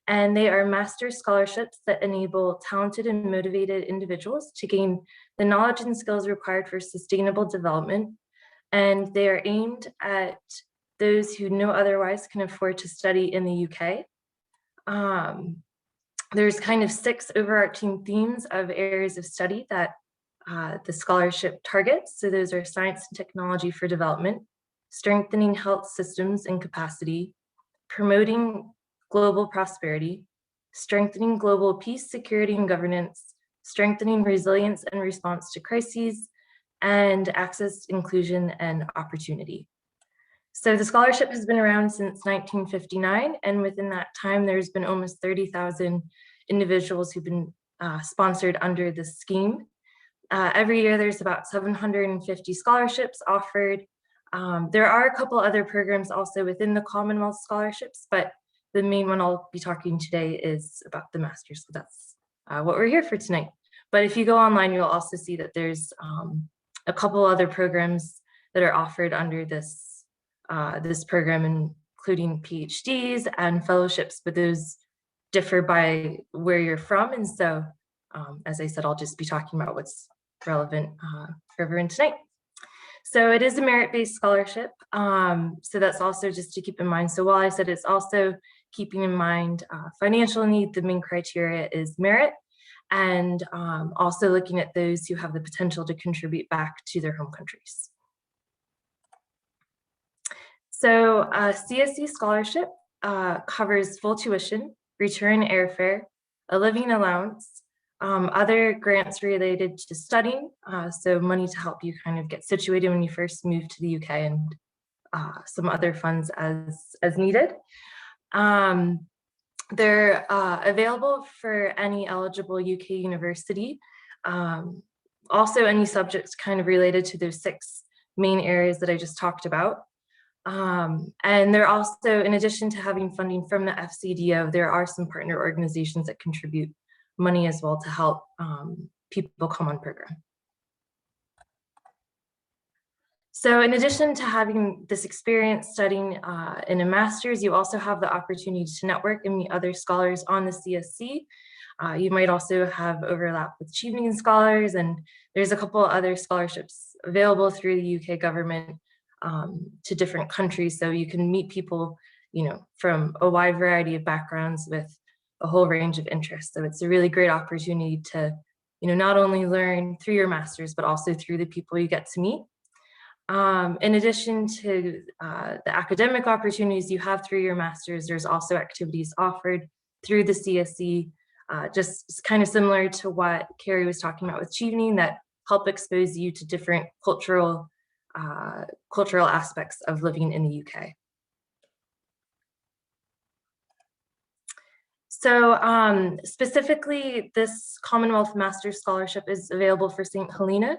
And they are master's scholarships that enable talented and motivated individuals to gain the knowledge and skills required for sustainable development. And they are aimed at those who no otherwise can afford to study in the UK. There's kind of 6 overarching themes of areas of study that the scholarship targets. So those are science and technology for development, strengthening health systems and capacity, promoting global prosperity, strengthening global peace, security, and governance, strengthening resilience and response to crises, and access, inclusion, and opportunity. So the scholarship has been around since 1959, and within that time, there's been almost 30,000 individuals who've been sponsored under this scheme. Every year, there's about 750 scholarships offered. There are a couple other programs also within the Commonwealth scholarships, but the main one I'll be talking today is about the Masters. So that's what we're here for tonight. But if you go online, you'll also see that there's a couple other programs that are offered under this, this program, including PhDs and fellowships, but those differ by where you're from. And so, as I said, I'll just be talking about what's relevant for everyone tonight. So it is a merit-based scholarship. So that's also just to keep in mind. So while I said it's also keeping in mind financial need, the main criteria is merit, and also looking at those who have the potential to contribute back to their home countries. So a CSC scholarship covers full tuition, return airfare, a living allowance, other grants related to studying, so money to help you kind of get situated when you first move to the UK, and some other funds as needed. They're available for any eligible UK university. Also any subjects kind of related to those 6 main areas that I just talked about. And they're also, in addition to having funding from the FCDO, there are some partner organizations that contribute money as well to help people come on program. So in addition to having this experience studying in a master's, you also have the opportunity to network and meet other scholars on the CSC. You might also have overlap with Chevening scholars, and there's a couple other scholarships available through the UK government to different countries. So you can meet people, you know, from a wide variety of backgrounds with a whole range of interests. So it's a really great opportunity to, you know, not only learn through your master's, but also through the people you get to meet. In addition to the academic opportunities you have through your master's, there's also activities offered through the CSC, just kind of similar to what Carrie was talking about with Chevening, that help expose you to different cultural aspects of living in the UK. So specifically, this Commonwealth Master's Scholarship is available for St. Helena.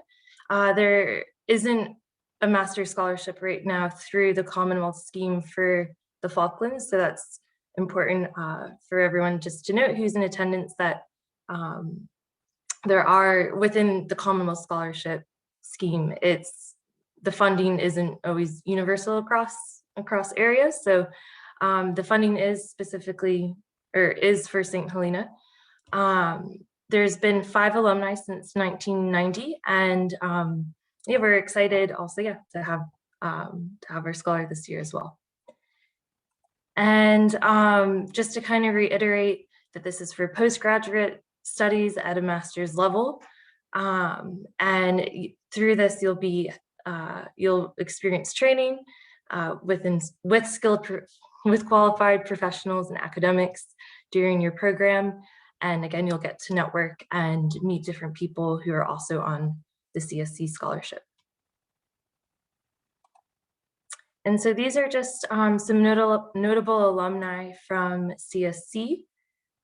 There isn't a master's scholarship right now through the Commonwealth scheme for the Falklands, so that's important for everyone just to note who's in attendance, that there are, within the Commonwealth scholarship scheme, the funding isn't always universal across areas. So the funding is specifically, or is for St. Helena. There's been 5 alumni since 1990, and yeah, we're excited also, yeah, to have our scholar this year as well. And just to kind of reiterate that this is for postgraduate studies at a master's level, and through this you'll experience training with qualified professionals and academics during your program. And again, you'll get to network and meet different people who are also on the CSC scholarship. And so these are just some notable alumni from CSC.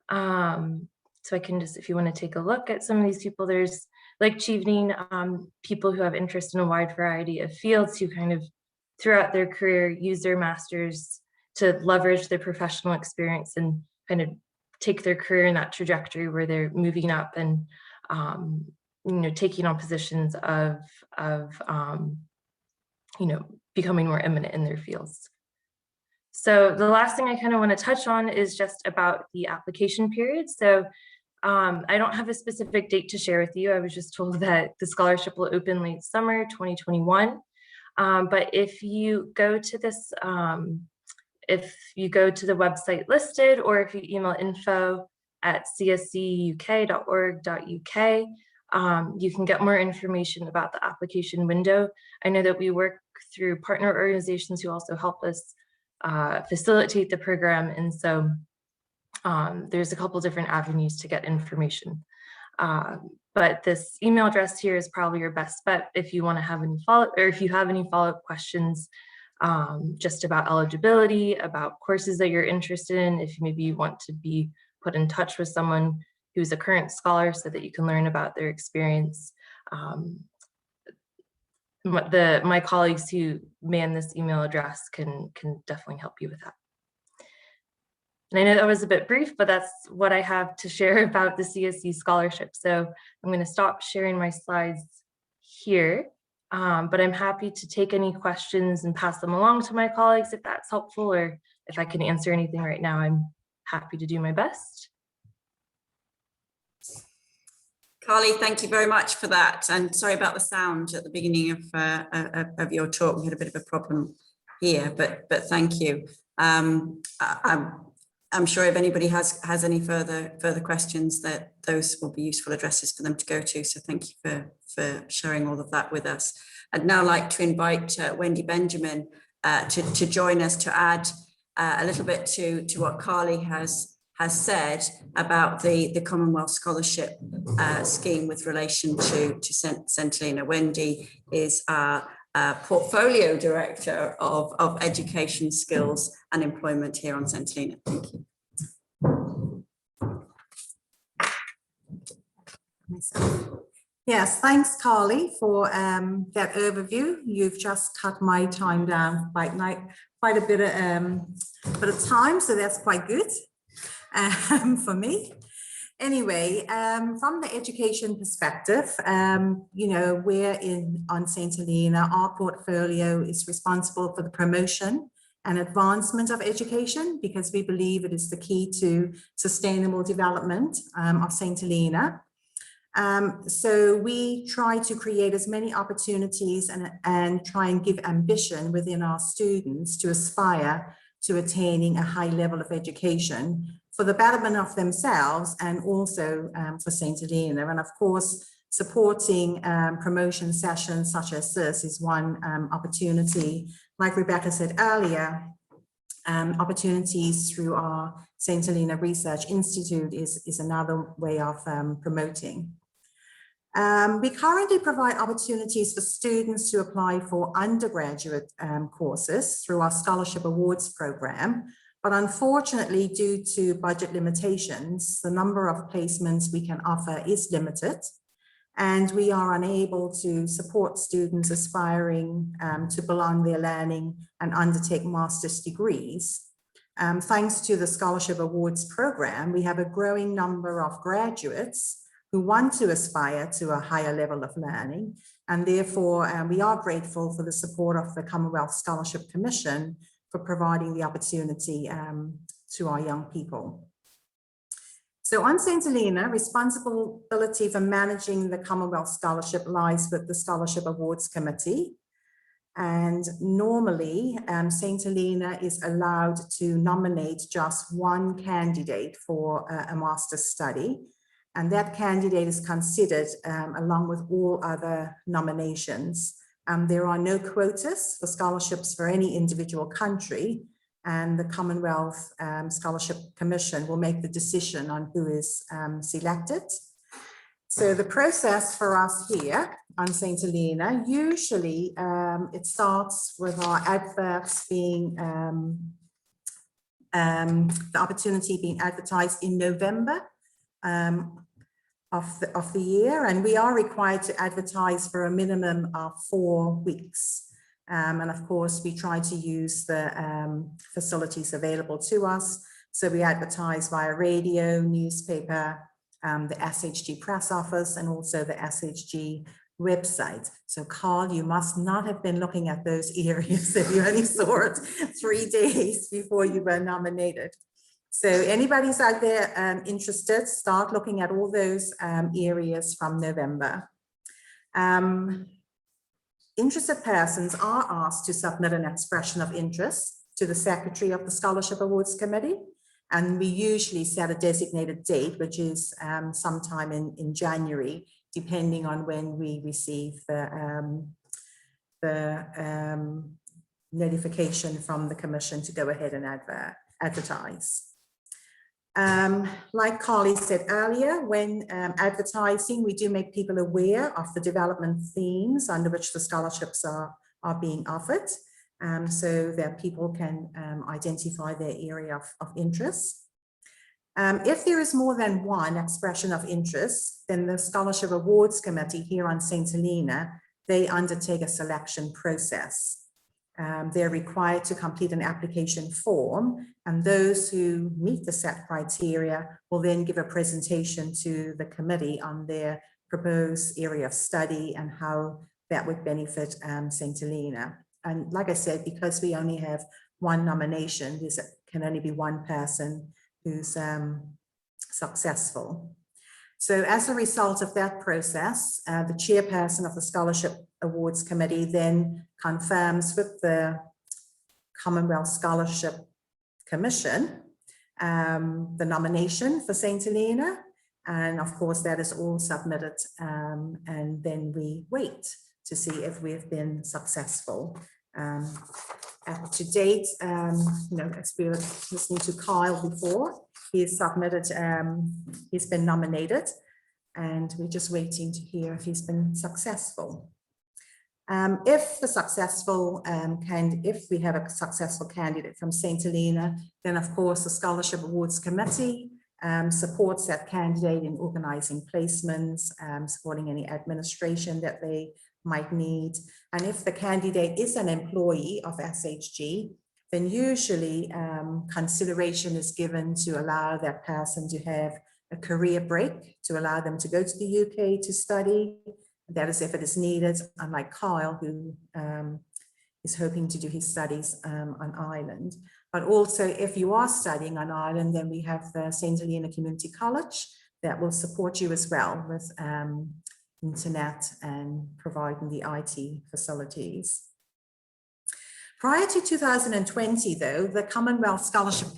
So I can just, if you want to take a look at some of these people, there's, like Chevening, people who have interest in a wide variety of fields, who kind of throughout their career use their masters to leverage their professional experience and kind of take their career in that trajectory where they're moving up and you know, taking on positions of you know, becoming more eminent in their fields. So the last thing I kind of want to touch on is just about the application period. So I don't have a specific date to share with you. I was just told that the scholarship will open late summer 2021. But if you go to this, if you go to the website listed, or if you email info@cscuk.org.uk, you can get more information about the application window. I know that we work through partner organizations who also help us facilitate the program. And so there's a couple different avenues to get information. But this email address here is probably your best bet if you want to have any follow-up, or if you have any follow-up questions just about eligibility, about courses that you're interested in, if maybe you want to be put in touch with someone who's a current scholar so that you can learn about their experience. My colleagues who man this email address can definitely help you with that. And I know that was a bit brief, but that's what I have to share about the CSC scholarship. So I'm going to stop sharing my slides here, but I'm happy to take any questions and pass them along to my colleagues if that's helpful, or if I can answer anything right now, I'm happy to do my best. Carly, thank you very much for that. And sorry about the sound at the beginning of your talk. We had a bit of a problem here, but thank you. I'm sure if anybody has any further questions, that those will be useful addresses for them to go to. So thank you for sharing all of that with us. I'd now like to invite Wendy Benjamin to join us to add a little bit to what Carly has said about the Commonwealth Scholarship scheme with relation to St Helena. Wendy is our Portfolio Director of Education, Skills and Employment here on St Helena. Thank you. Yes, thanks, Carly, for that overview. You've just cut my time down by quite a bit of time, so that's quite good for me. Anyway, from the education perspective, you know, we're on St Helena. Our portfolio is responsible for the promotion and advancement of education, because we believe it is the key to sustainable development of St Helena. So we try to create as many opportunities and try and give ambition within our students to aspire to attaining a high level of education for the betterment of themselves and also for St Helena. And of course, supporting promotion sessions such as this is one opportunity. Like Rebecca said earlier, opportunities through our St Helena Research Institute is another way of promoting. We currently provide opportunities for students to apply for undergraduate courses through our Scholarship Awards program, but unfortunately, due to budget limitations, the number of placements we can offer is limited, and we are unable to support students aspiring to prolong their learning and undertake master's degrees. Thanks to the Scholarship Awards program, we have a growing number of graduates who want to aspire to a higher level of learning, and therefore we are grateful for the support of the Commonwealth Scholarship Commission for providing the opportunity to our young people. So on St Helena, responsibility for managing the Commonwealth Scholarship lies with the Scholarship Awards Committee. And normally, St Helena is allowed to nominate just one candidate for a master's study. And that candidate is considered along with all other nominations. There are no quotas for scholarships for any individual country, and the Commonwealth Scholarship Commission will make the decision on who is selected. So the process for us here on St Helena, usually it starts with our adverts being, the opportunity being advertised in November of the year, and we are required to advertise for a minimum of 4 weeks. And of course, we try to use the facilities available to us. So we advertise via radio, newspaper, the SHG press office, and also the SHG website. So Carl, you must not have been looking at those areas if you only saw it 3 days before you were nominated. So anybody's out there interested, start looking at all those areas from November. Interested persons are asked to submit an expression of interest to the Secretary of the Scholarship Awards Committee. And we usually set a designated date, which is sometime in January, depending on when we receive the notification from the Commission to go ahead and advertise. Like Carly said earlier, when advertising, we do make people aware of the development themes under which the scholarships are being offered, so that people can identify their area of interest. If there is more than one expression of interest, then the Scholarship Awards Committee here on St. Helena, they undertake a selection process. They're required to complete an application form, and those who meet the set criteria will then give a presentation to the committee on their proposed area of study and how that would benefit St. Helena. And like I said, because we only have one nomination, there can only be one person who's successful. So as a result of that process, the chairperson of the Scholarship Awards Committee then confirms with the Commonwealth Scholarship Commission the nomination for St. Helena. And of course, that is all submitted, and then we wait to see if we have been successful. To date, as we were listening to Kyle before, he's submitted, he's been nominated, and we're just waiting to hear if he's been successful. If we have a successful candidate from St. Helena, then of course the Scholarship Awards Committee supports that candidate in organizing placements, supporting any administration that they might need. And if the candidate is an employee of SHG, then usually consideration is given to allow that person to have a career break, to allow them to go to the UK to study. That is if it is needed, unlike Kyle, who is hoping to do his studies on Ireland. But also if you are studying on Ireland, then we have the St. Helena Community College that will support you as well with internet and providing the IT facilities. Prior to 2020, though, the Commonwealth Scholarship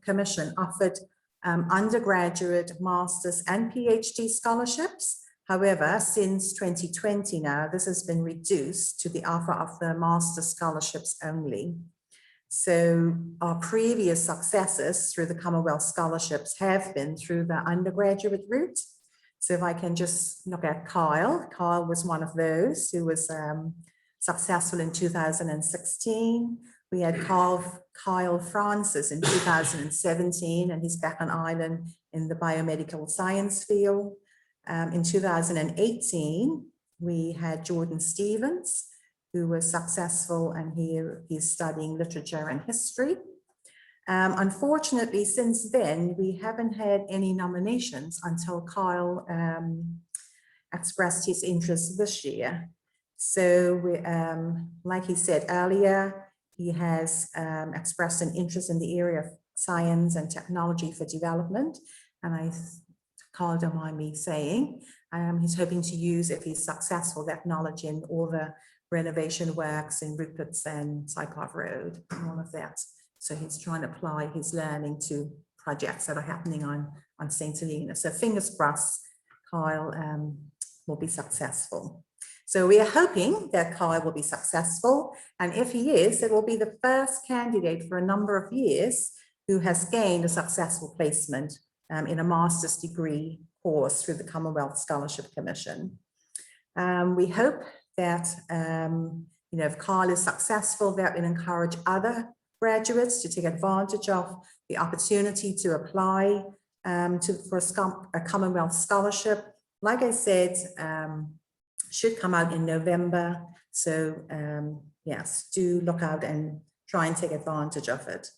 Commission offered undergraduate, master's and PhD scholarships. However, since 2020 now, this has been reduced to the offer of the master's scholarships only. So our previous successes through the Commonwealth scholarships have been through the undergraduate route. So if I can just look at Kyle, Kyle was one of those who was successful in 2016. We had Kyle Francis in 2017, and he's back on Ireland in the biomedical science field. In 2018, we had Jordan Stevens, who was successful, and he's studying literature and history. Unfortunately, since then, we haven't had any nominations until Kyle expressed his interest this year. So, like he said earlier, he has expressed an interest in the area of science and technology for development. And Kyle, don't mind me saying, he's hoping to use, if he's successful, that knowledge in all the renovation works in Rupert's and Cyclop Road and all of that. So he's trying to apply his learning to projects that are happening on St. Helena. So fingers crossed, Kyle will be successful. So we are hoping that Kyle will be successful. And if he is, it will be the first candidate for a number of years who has gained a successful placement in a master's degree course through the Commonwealth Scholarship Commission. We hope that, if Kyle is successful, that will encourage other graduates to take advantage of the opportunity to apply for a Commonwealth scholarship. Like I said, should come out in November. So yes, do look out and try and take advantage of it.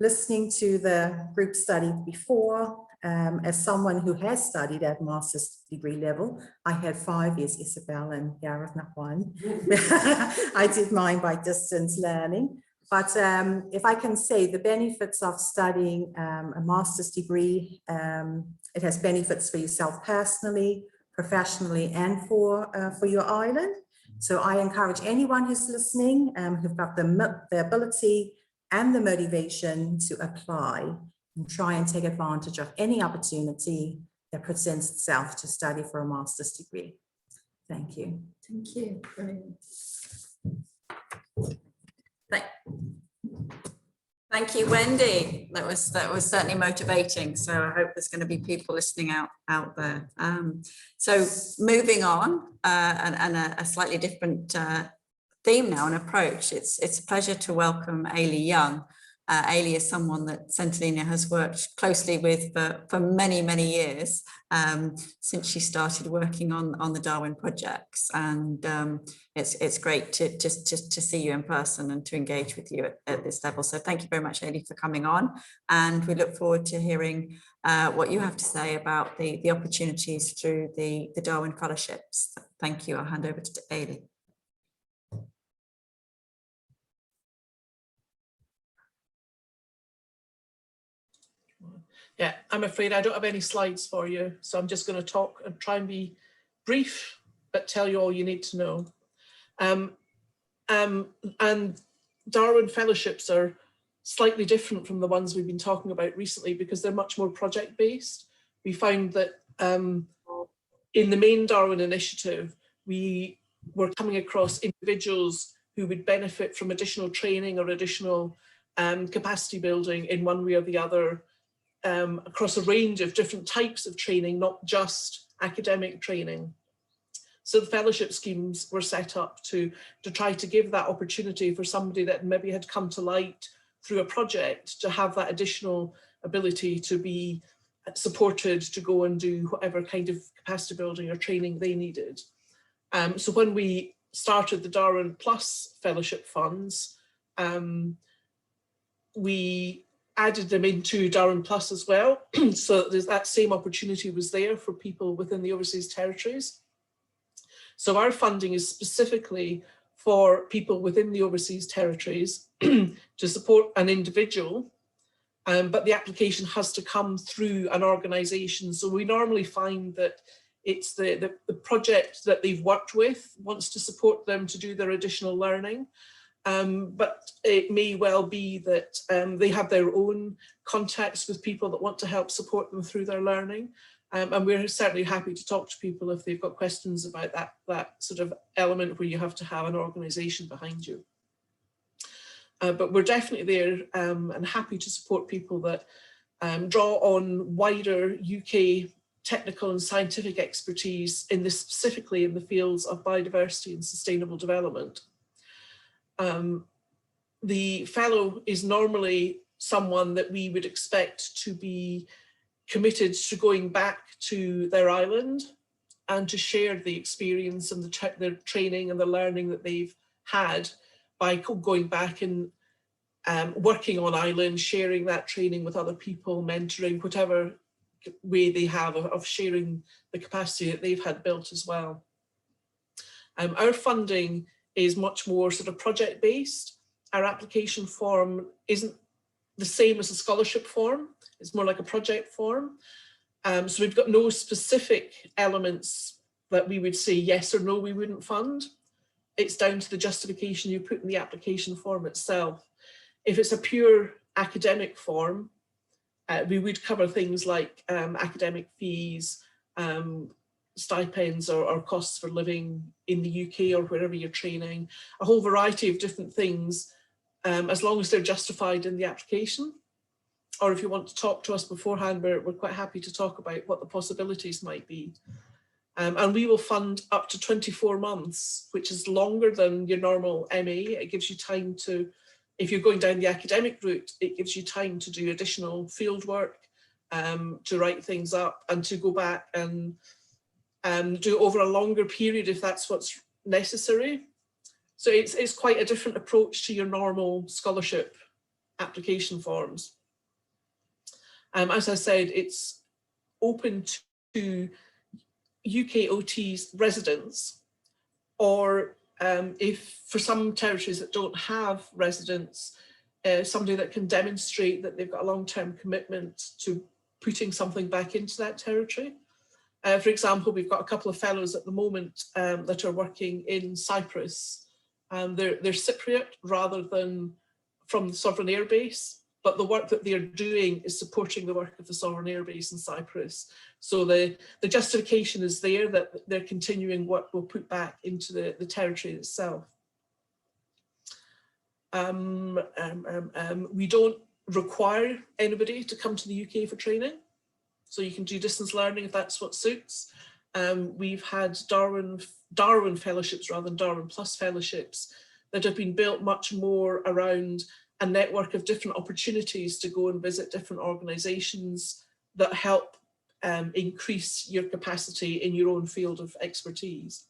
Listening to the group study before, As someone who has studied at master's degree level, I had 5 years, Isabel and Gareth, not one. I did mine by distance learning. But if I can say the benefits of studying a master's degree, it has benefits for yourself personally, professionally, and for your island. So I encourage anyone who's listening, who've got the ability and the motivation to apply and try and take advantage of any opportunity that presents itself to study for a master's degree. Thank you. Thank you. Brilliant. Thank you, Wendy. That was certainly motivating. So I hope there's going to be people listening out there. So moving on, and a slightly different theme now and approach. It's a pleasure to welcome Ailey Young. Ailey is someone that St Helena has worked closely with for many, many years, since she started working on the Darwin projects. And it's great to see you in person and to engage with you at this level. So thank you very much, Ailey, for coming on. And we look forward to hearing what you have to say about the opportunities through the Darwin Fellowships. Thank you. I'll hand over to Ailey. Yeah, I'm afraid I don't have any slides for you, so I'm just going to talk and try and be brief, but tell you all you need to know. And Darwin Fellowships are slightly different from the ones we've been talking about recently because they're much more project-based. We found that in the main Darwin initiative, we were coming across individuals who would benefit from additional training or additional capacity building in one way or the other, across a range of different types of training, not just academic training. So the fellowship schemes were set up to try to give that opportunity for somebody that maybe had come to light through a project to have that additional ability to be supported to go and do whatever kind of capacity building or training they needed. So when we started the Darwin Plus Fellowship Funds, we added them into Darwin Plus as well. So that same opportunity was there for people within the overseas territories. So our funding is specifically for people within the overseas territories to support an individual, but the application has to come through an organisation. So we normally find that it's the project that they've worked with wants to support them to do their additional learning. But it may well be that they have their own contacts with people that want to help support them through their learning. And we're certainly happy to talk to people if they've got questions about that sort of element where you have to have an organisation behind you. But we're definitely there and happy to support people that draw on wider UK technical and scientific expertise specifically in the fields of biodiversity and sustainable development. The fellow is normally someone that we would expect to be committed to going back to their island and to share the experience and the training and the learning that they've had by going back and working on island, sharing that training with other people, mentoring, whatever way they have of sharing the capacity that they've had built as well. Our funding is much more sort of project-based. Our application form isn't the same as a scholarship form. It's more like a project form. So we've got no specific elements that we would say yes or no, we wouldn't fund. It's down to the justification you put in the application form itself. If it's a pure academic form, we would cover things like academic fees, stipends or costs for living in the UK or wherever you're training, a whole variety of different things, as long as they're justified in the application. Or if you want to talk to us beforehand, we're quite happy to talk about what the possibilities might be. And we will fund up to 24 months, which is longer than your normal MA. It gives you time to, if you're going down the academic route, it gives you time to do additional field work, to write things up and to go back and do it over a longer period if that's what's necessary. So it's quite a different approach to your normal scholarship application forms. As I said, it's open to UK OTs residents, or if for some territories that don't have residents, somebody that can demonstrate that they've got a long-term commitment to putting something back into that territory. For example, we've got a couple of fellows at the moment that are working in Cyprus. They're Cypriot rather than from the Sovereign Air Base, but the work that they're doing is supporting the work of the Sovereign Air Base in Cyprus. So the justification is there that their continuing work will put back into the territory itself. We don't require anybody to come to the UK for training. So you can do distance learning if that's what suits. We've had Darwin fellowships rather than Darwin Plus fellowships that have been built much more around a network of different opportunities to go and visit different organisations that help increase your capacity in your own field of expertise.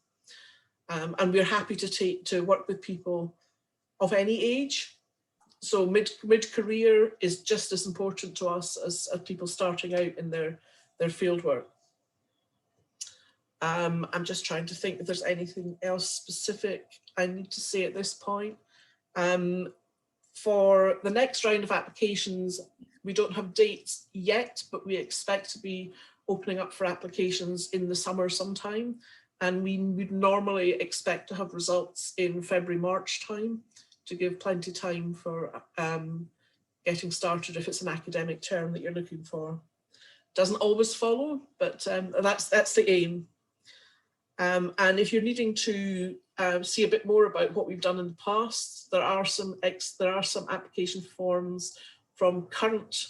And we're happy to work with people of any age. So mid-career is just as important to us as people starting out in their field work. I'm just trying to think if there's anything else specific I need to say at this point. For the next round of applications, we don't have dates yet, but we expect to be opening up for applications in the summer sometime. And we would normally expect to have results in February, March time, to give plenty time for getting started if it's an academic term that you're looking for. Doesn't always follow, but that's the aim. And if you're needing to see a bit more about what we've done in the past, there are some application forms from current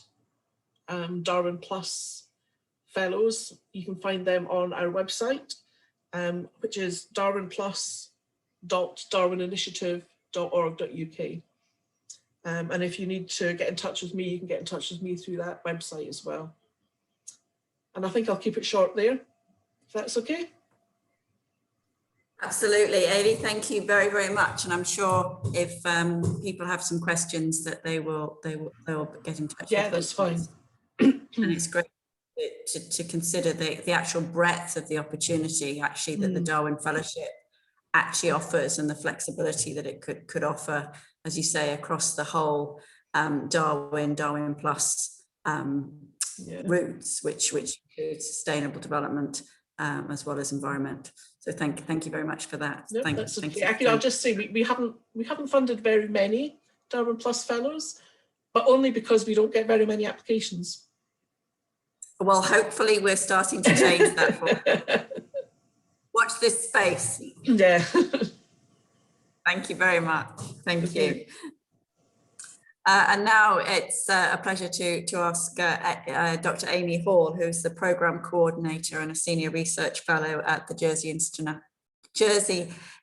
Darwin Plus fellows. You can find them on our website, which is darwinplus.darwininitiative.org.uk. And if you need to get in touch with me, you can get in touch with me through that website as well. And I think I'll keep it short there, if that's okay. Absolutely, Ailey, thank you very, very much. And I'm sure if people have some questions that they will get in touch. Yeah, that's fine. And it's great to consider the actual breadth of the opportunity actually that the Darwin Fellowship actually offers, and the flexibility that it could offer, as you say, across the whole Darwin Plus routes, which include sustainable development as well as environment. So thank you very much for that. No, thank okay. you. Actually, I'll just say we haven't funded very many Darwin Plus fellows, but only because we don't get very many applications. Well, hopefully we're starting to change that for you. Watch this space. Yeah. Thank you very much. Thank you. And now it's a pleasure to ask Dr. Amy Hall, who's the Programme Coordinator and a Senior Research Fellow at the Jersey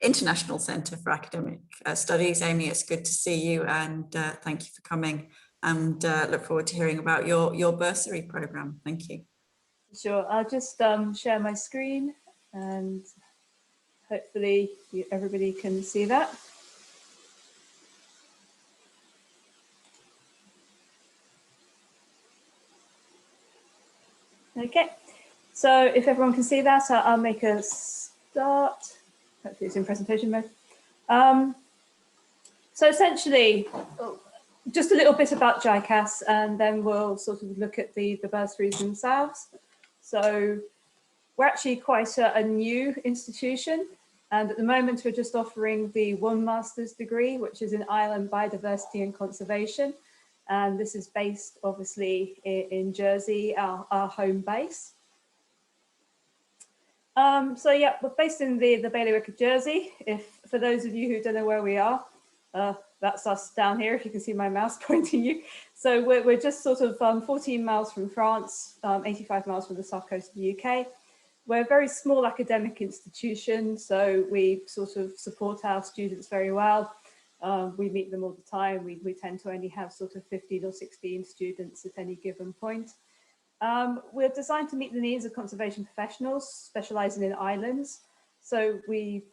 International Centre for Academic Studies. Amy, it's good to see you, and thank you for coming, and look forward to hearing about your bursary programme. Thank you. Sure, I'll just share my screen, and hopefully everybody can see that. Okay, so if everyone can see that, I'll make a start. Hopefully it's in presentation mode. So essentially, just a little bit about JICAS, and then we'll sort of look at the bursaries themselves. So we're actually quite a new institution, and at the moment we're just offering the one master's degree, which is in Island Biodiversity and Conservation. And this is based obviously in Jersey, our home base. So yeah, we're based in the bailiwick of Jersey. For those of you who don't know where we are, that's us down here, if you can see my mouse pointing you. So we're just sort of 14 miles from France, 85 miles from the south coast of the UK. We're a very small academic institution, so we sort of support our students very well. We meet them all the time. We tend to only have sort of 15 or 16 students at any given point. We're designed to meet the needs of conservation professionals specialising in islands. So we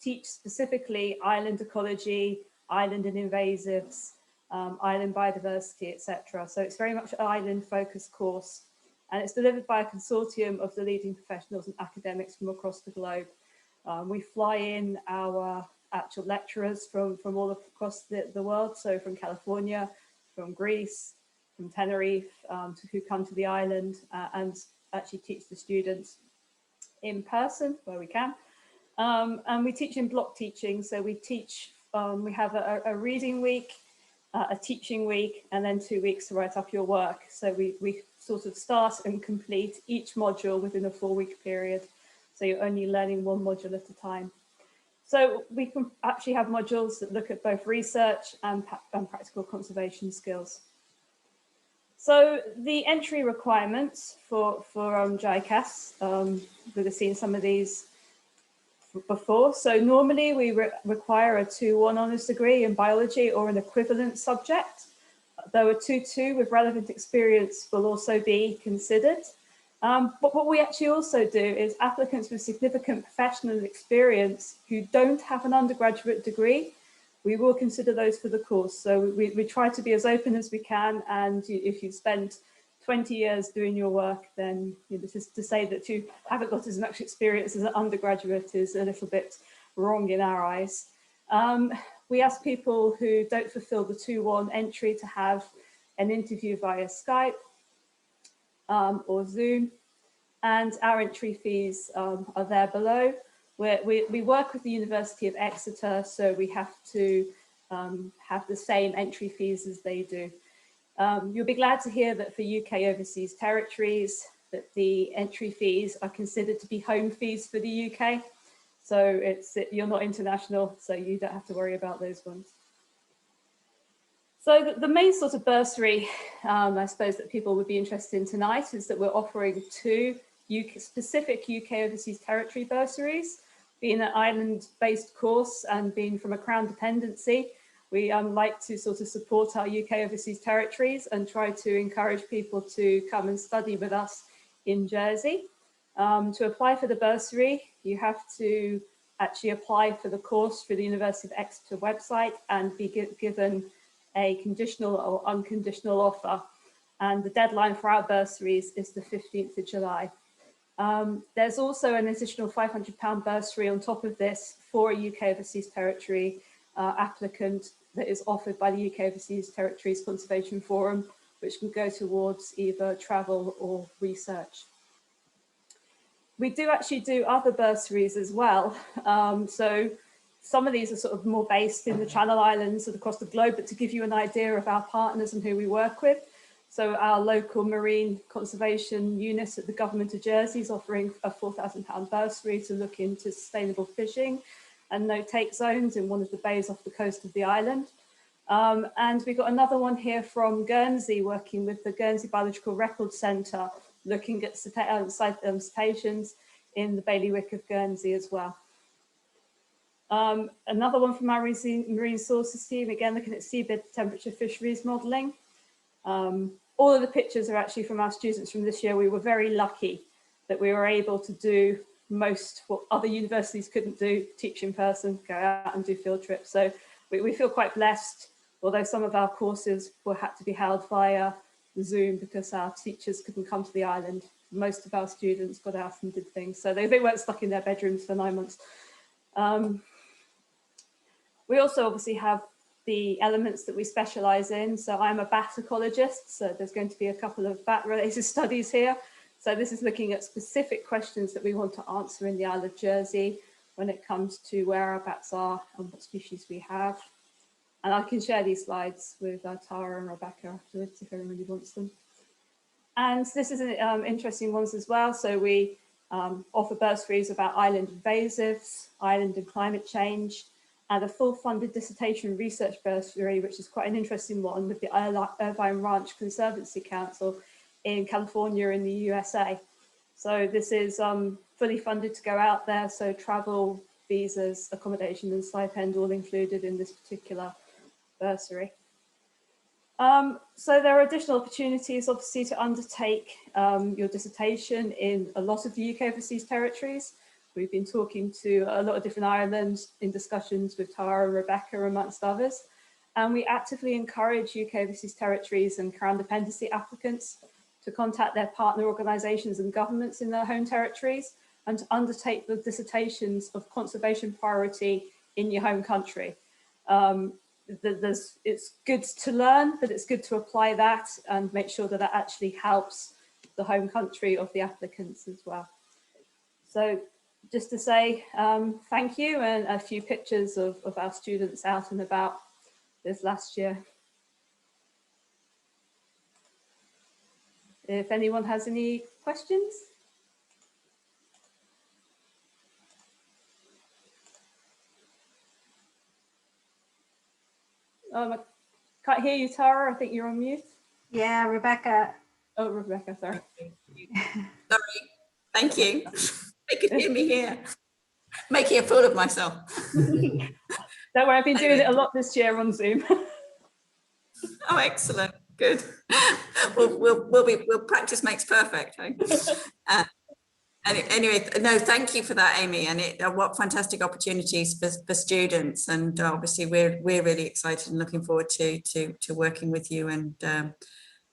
teach specifically island ecology, island and invasives, island biodiversity, etc. So it's very much an island focused course. and it's delivered by a consortium of the leading professionals and academics from across the globe. We fly in our actual lecturers from all across the world, so from California, from Greece, from Tenerife, who come to the island and actually teach the students in person where we can. And we teach in block teaching, so we teach, we have a reading week, a teaching week, and then 2 weeks to write up your work. So we sort of start and complete each module within a 4-week period. So you're only learning one module at a time. So we can actually have modules that look at both research and practical conservation skills. So the entry requirements for JICAS, we've seen some of these before. So normally we require a 2-1 honours degree in biology or an equivalent subject, though a 2-2 with relevant experience will also be considered. But what we actually also do is applicants with significant professional experience who don't have an undergraduate degree, we will consider those for the course. So we try to be as open as we can, and if you've spent 20 years doing your work, then just to say that you haven't got as much experience as an undergraduate is a little bit wrong in our eyes. We ask people who don't fulfill the 2-1 entry to have an interview via Skype or Zoom, and our entry fees are there below. We work with the University of Exeter, so we have to have the same entry fees as they do. You'll be glad to hear that for UK overseas territories, that the entry fees are considered to be home fees for the UK. So you're not international, so you don't have to worry about those ones. So the main sort of bursary, I suppose, that people would be interested in tonight is that we're offering 2 specific UK overseas territory bursaries. Being an island-based course and being from a Crown dependency, we like to sort of support our UK overseas territories and try to encourage people to come and study with us in Jersey. To apply for the bursary, you have to actually apply for the course through the University of Exeter website and be given a conditional or unconditional offer. And the deadline for our bursaries is the 15th of July. There's also an additional £500 bursary on top of this for a UK overseas territory applicant that is offered by the UK Overseas Territories Conservation Forum, which can go towards either travel or research. We do actually do other bursaries as well. So some of these are sort of more based in the Channel Islands and across the globe, but to give you an idea of our partners and who we work with. So our local marine conservation unit at the Government of Jersey is offering a £4,000 bursary to look into sustainable fishing and no-take zones in one of the bays off the coast of the island. And we've got another one here from Guernsey, working with the Guernsey Biological Record Centre, looking at cetaceans in the bailiwick of Guernsey as well. Another one from our marine sources team, again looking at seabed temperature fisheries modelling. All of the pictures are actually from our students from this year. We were very lucky that we were able to do most what other universities couldn't do, teach in person, go out and do field trips. So we feel quite blessed, although some of our courses had to be held via Zoom because our teachers couldn't come to the island. Most of our students got out and did things. So they weren't stuck in their bedrooms for 9 months. We also obviously have the elements that we specialise in. So I'm a bat ecologist, so there's going to be a couple of bat-related studies here. So this is looking at specific questions that we want to answer in the Isle of Jersey when it comes to where our bats are and what species we have. And I can share these slides with Tara and Rebecca afterwards if everybody wants them. And this is an interesting ones as well. So we offer bursaries about island invasives, island and climate change, and a full funded dissertation research bursary, which is quite an interesting one with the Irvine Ranch Conservancy Council in California in the USA. So this is fully funded to go out there. So travel, visas, accommodation and stipend all included in this particular bursary. So there are additional opportunities obviously to undertake your dissertation in a lot of the UK overseas territories. We've been talking to a lot of different islands in discussions with Tara and Rebecca amongst others. And we actively encourage UK overseas territories and Crown dependency applicants to contact their partner organisations and governments in their home territories, and to undertake the dissertations of conservation priority in your home country. It's good to learn, but it's good to apply that and make sure that that actually helps the home country of the applicants as well. So just to say thank you, and a few pictures of our students out and about this last year. If anyone has any questions. I can't hear you, Tara. I think you're on mute. Yeah, Rebecca. Oh, Rebecca, sorry. Sorry, thank you. They could hear me here. Making a fool of myself. Don't worry, I've been doing it a lot this year on Zoom. Oh, excellent. Good. We'll practice makes perfect. Eh? Anyway, no, thank you for that, Amy. And what fantastic opportunities for students. And obviously, we're really excited and looking forward to working with you and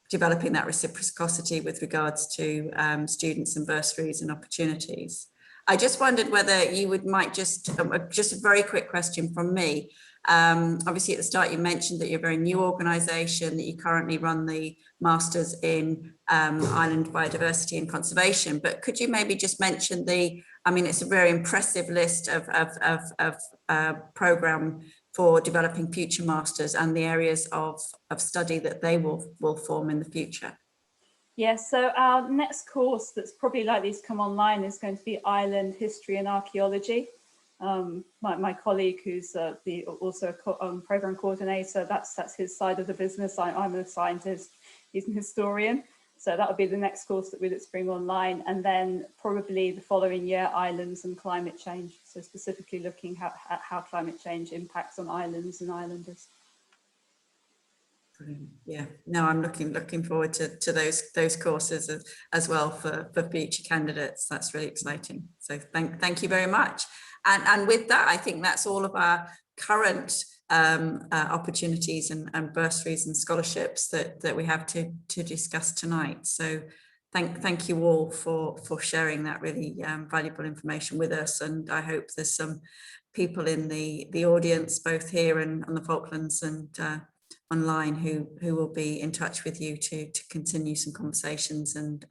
developing that reciprocity with regards to students and bursaries and opportunities. I just wondered whether you might just a very quick question from me. Obviously at the start you mentioned that you're a very new organisation, that you currently run the Masters in Island Biodiversity and Conservation, but could you maybe just mention it's a very impressive list of programme for developing future Masters and the areas of study that they will form in the future? Yes, so our next course that's probably likely to come online is going to be Island History and Archaeology. My colleague, who's also a program coordinator, that's his side of the business. I'm a scientist, he's an historian. So that would be the next course that we'd bring online. And then probably the following year, islands and climate change. So specifically looking at how climate change impacts on islands and islanders. Yeah, no, I'm looking forward to those courses as well for future candidates. That's really exciting. So thank you very much. And with that, I think that's all of our current opportunities and bursaries and scholarships that we have to discuss tonight. So thank you all for sharing that really valuable information with us. And I hope there's some people in the audience, both here and on the Falklands and online, who will be in touch with you to continue some conversations and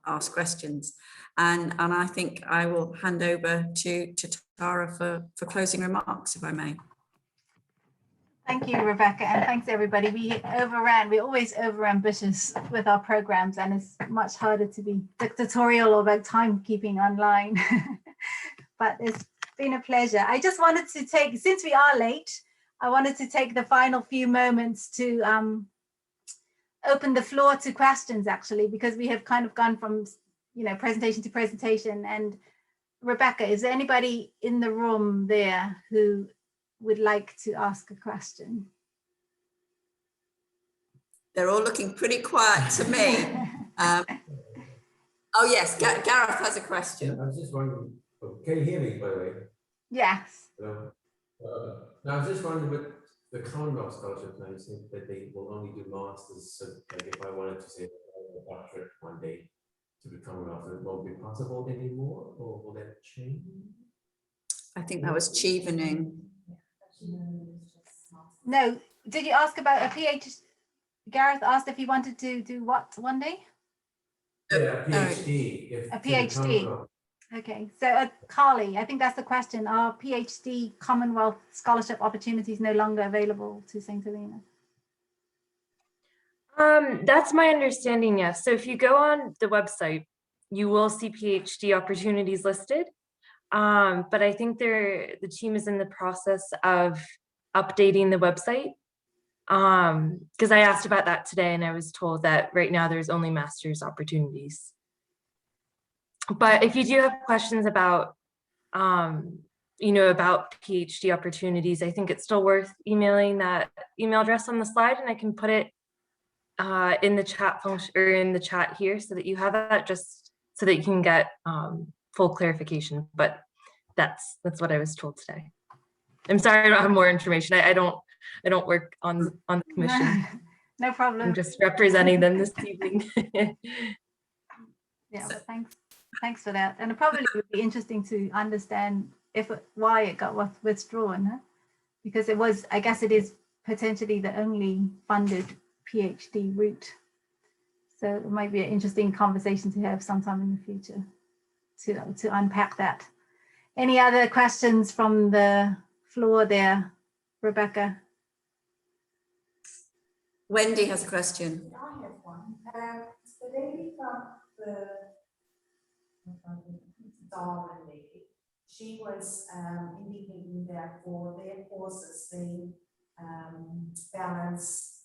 ask questions. And I think I will hand over to Tara for closing remarks, if I may. Thank you, Rebecca, and thanks everybody. We're always over ambitious with our programs, and it's much harder to be dictatorial about timekeeping online. But it's been a pleasure. I just wanted to take, since we are late, I wanted to take the final few moments to open the floor to questions, actually, because we have kind of gone from, presentation to presentation. And Rebecca, is there anybody in the room there who would like to ask a question? They're all looking pretty quiet to me. Oh yes, Gareth has a question. I was just wondering, can you hear me, by the way? Yes. Hello? Now, I was just wondering, with the Commonwealth Scholarship plan, you think that they will only do masters, so like if I wanted to say a doctorate one day to the Commonwealth, it won't be possible anymore, or will that change? I think that was Chevening. No, did you ask about a PhD? Gareth asked if he wanted to do what one day? Yeah, a PhD. A PhD. Okay, so Carly, I think that's the question. Are PhD Commonwealth scholarship opportunities no longer available to St. Helena? That's my understanding, yes. So if you go on the website, you will see PhD opportunities listed. But I think the team is in the process of updating the website. Because I asked about that today and I was told that right now there's only master's opportunities. But if you do have questions about, about PhD opportunities, I think it's still worth emailing that email address on the slide, and I can put it in the chat function or in the chat here so that you have that, just so that you can get full clarification. But that's what I was told today. I'm sorry I don't have more information. I don't work on the commission. No problem. I'm just representing them this evening. Yeah, but thanks for that. And it probably would be interesting to understand why it got withdrawn, huh? Because it was, I guess it is potentially the only funded PhD route. So it might be an interesting conversation to have sometime in the future to unpack that. Any other questions from the floor there, Rebecca? Wendy has a question. I have one. The lady from the Darwin lady, she was indicating that for their courses, they balance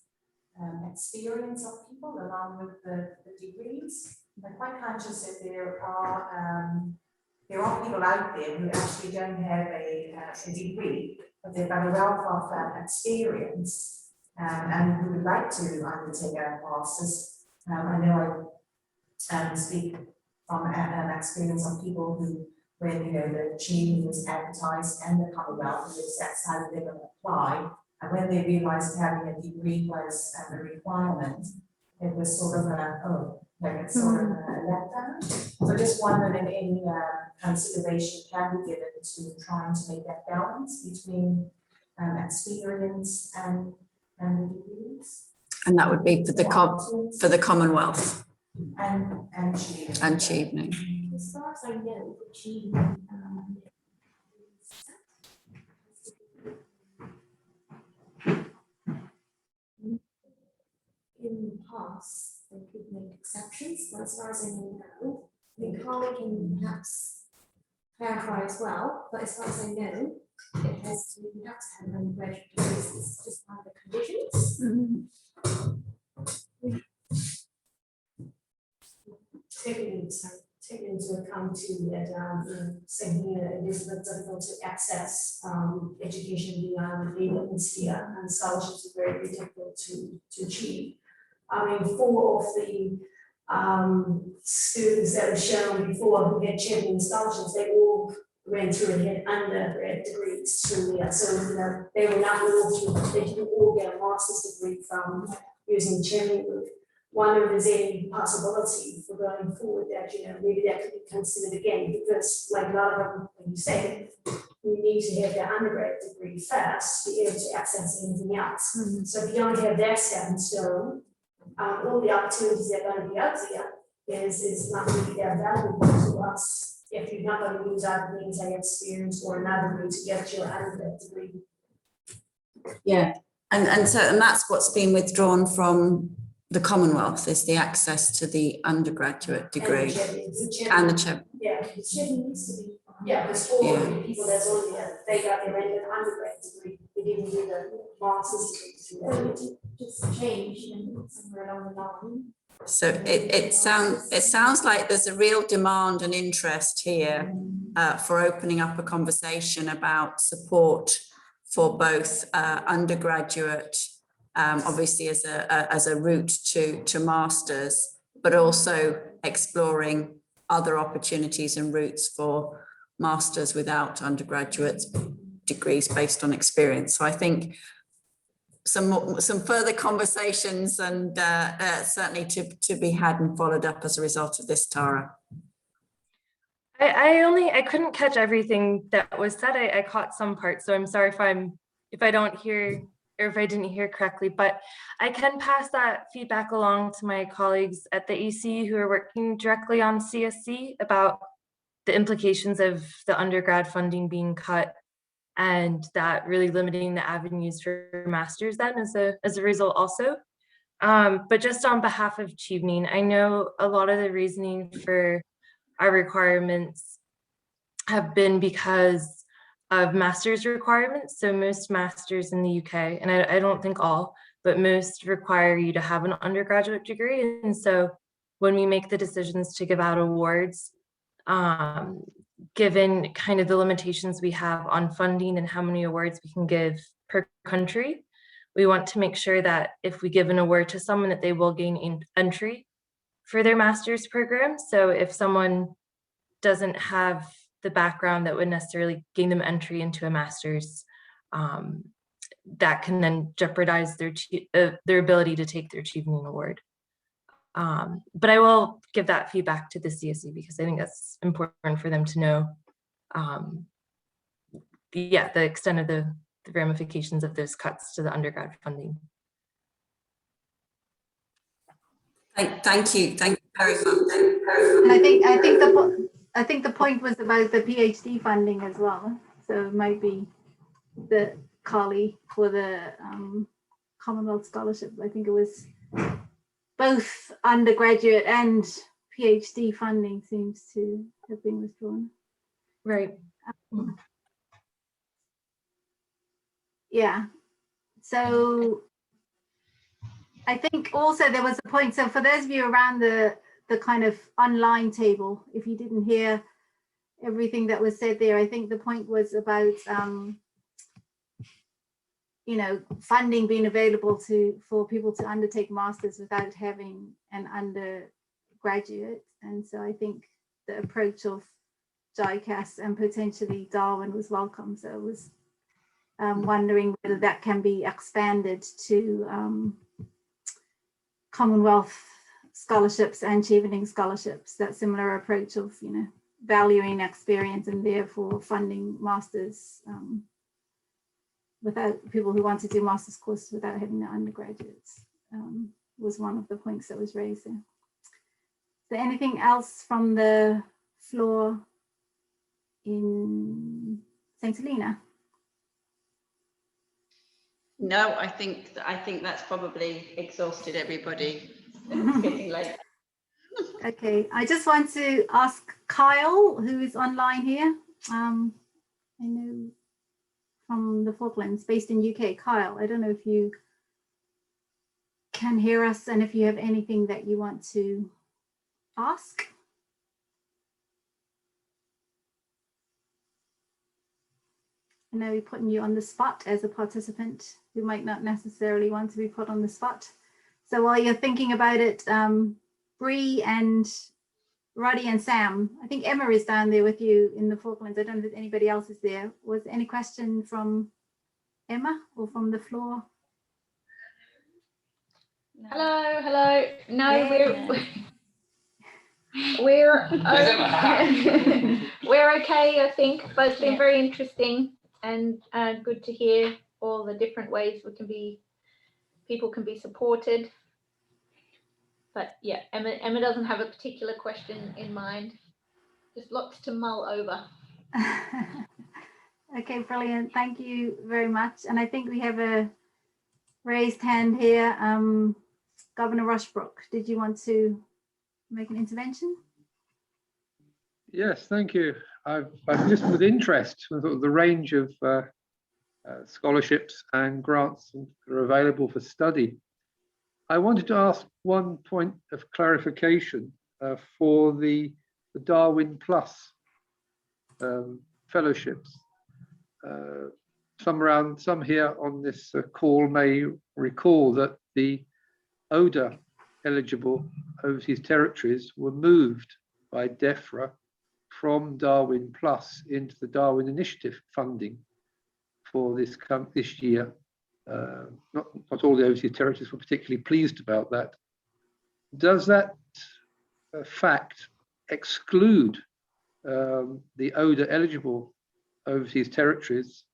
experience of people along with the degrees. I'm quite conscious that there are people out there who actually don't have a degree, but they've got a wealth of experience and who would like to undertake a master's. I know I speak from an experience of people who, when the achievement was advertised and the Commonwealth, that's how they're going to apply. And when they realized having a degree was a requirement, it was sort of it's sort of a letdown. So just wondering if any consideration can be given to trying to make that balance between experience and the degrees. And that would be for the Commonwealth and achievement. As far as I know, achievement in the past, they could make exceptions, but as far as I know, the colleague can perhaps clarify as well, but as far as I know, it has to have an undergraduate degree, it's just one of the conditions. Taking into account too that Selina, it is difficult to access education beyond the hemisphere, and scholarships are very difficult to achieve. I mean, 4 of the students that were shown before who had champion scholarships, they all went through and had undergrad degrees through there. So they were not all they didn't all get a master's degree from using the champion route. Wonder if there's any possibility for going forward that maybe that could be considered again, because like a lot of them, when you say you need to have the undergrad degree first to be able to access anything else. Mm-hmm. So if you don't have that set in stone, all the opportunities that are going to be out there is not really that valuable to us if you're not going to use either the entire experience or another way to get your undergrad degree. Yeah, and that's what's been withdrawn from the Commonwealth, is the access to the undergraduate degree and the CHEP. Yeah, the CHEP needs to be. Yeah, there's 4 people that's on there. They got their undergrad degree. They didn't do the master's degree. Just change and somewhere along the line. So it sounds like there's a real demand and interest here for opening up a conversation about support for both undergraduate, obviously as a route to masters, but also exploring other opportunities and routes for masters without undergraduate degrees based on experience. So I think some further conversations and certainly to be had and followed up as a result of this, Tara. I couldn't catch everything that was said. I caught some parts, so I'm sorry if I don't hear or if I didn't hear correctly, but I can pass that feedback along to my colleagues at the EC who are working directly on CSC about the implications of the undergrad funding being cut and that really limiting the avenues for masters then as a result also. But just on behalf of Chevening, I know a lot of the reasoning for our requirements have been because of master's requirements. So most masters in the UK, and I don't think all, but most require you to have an undergraduate degree. And so when we make the decisions to give out awards, given kind of the limitations we have on funding and how many awards we can give per country, we want to make sure that if we give an award to someone that they will gain entry for their master's program. So if someone doesn't have the background that would necessarily gain them entry into a master's, that can then jeopardize their ability to take their Achievement Award. But I will give that feedback to the CSE because I think that's important for them to know. The extent of the ramifications of those cuts to the undergrad funding. Thank you very much. And I think the point was about the PhD funding as well. So it might be the Carly for the Commonwealth Scholarship. I think it was both undergraduate and PhD funding seems to have been withdrawn. Right. Yeah. So I think also there was a point. So for those of you around the kind of online table, if you didn't hear everything that was said there, I think the point was about you know, funding being available for people to undertake masters without having an undergraduate. And so I think the approach of JICAS and potentially Darwin was welcome. So I was wondering whether that can be expanded to Commonwealth scholarships and Chevening scholarships, that similar approach of, you know, valuing experience and therefore funding masters without people who want to do master's courses without having the undergraduates was one of the points that was raised there. Is there anything else from the floor in St. Helena? No, I think that's probably exhausted everybody. It's getting late. Okay, I just want to ask Kyle, who is online here. I know from the Falklands, based in UK. Kyle, I don't know if you can hear us and if you have anything that you want to ask. I know we're putting you on the spot as a participant who might not necessarily want to be put on the spot. So while you're thinking about it, Bree and Roddy and Sam, I think Emma is down there with you in the Falklands. I don't know if anybody else is there. Was there any question from Emma or from the floor? Hello. No, Hey. we're okay, I think, but it's been very interesting and good to hear all the different ways people can be supported. But yeah, Emma doesn't have a particular question in mind. Just lots to mull over. Okay, brilliant. Thank you very much. And I think we have a raised hand here. Governor Rushbrook, did you want to make an intervention? Yes, thank you. I've listened with interest to the range of scholarships and grants that are available for study. I wanted to ask one point of clarification for the Darwin Plus fellowships. Some here on this call may recall that the ODA eligible overseas territories were moved by DEFRA from Darwin Plus into the Darwin Initiative funding for this year. Not all the overseas territories were particularly pleased about that. Does that fact exclude the ODA eligible overseas territories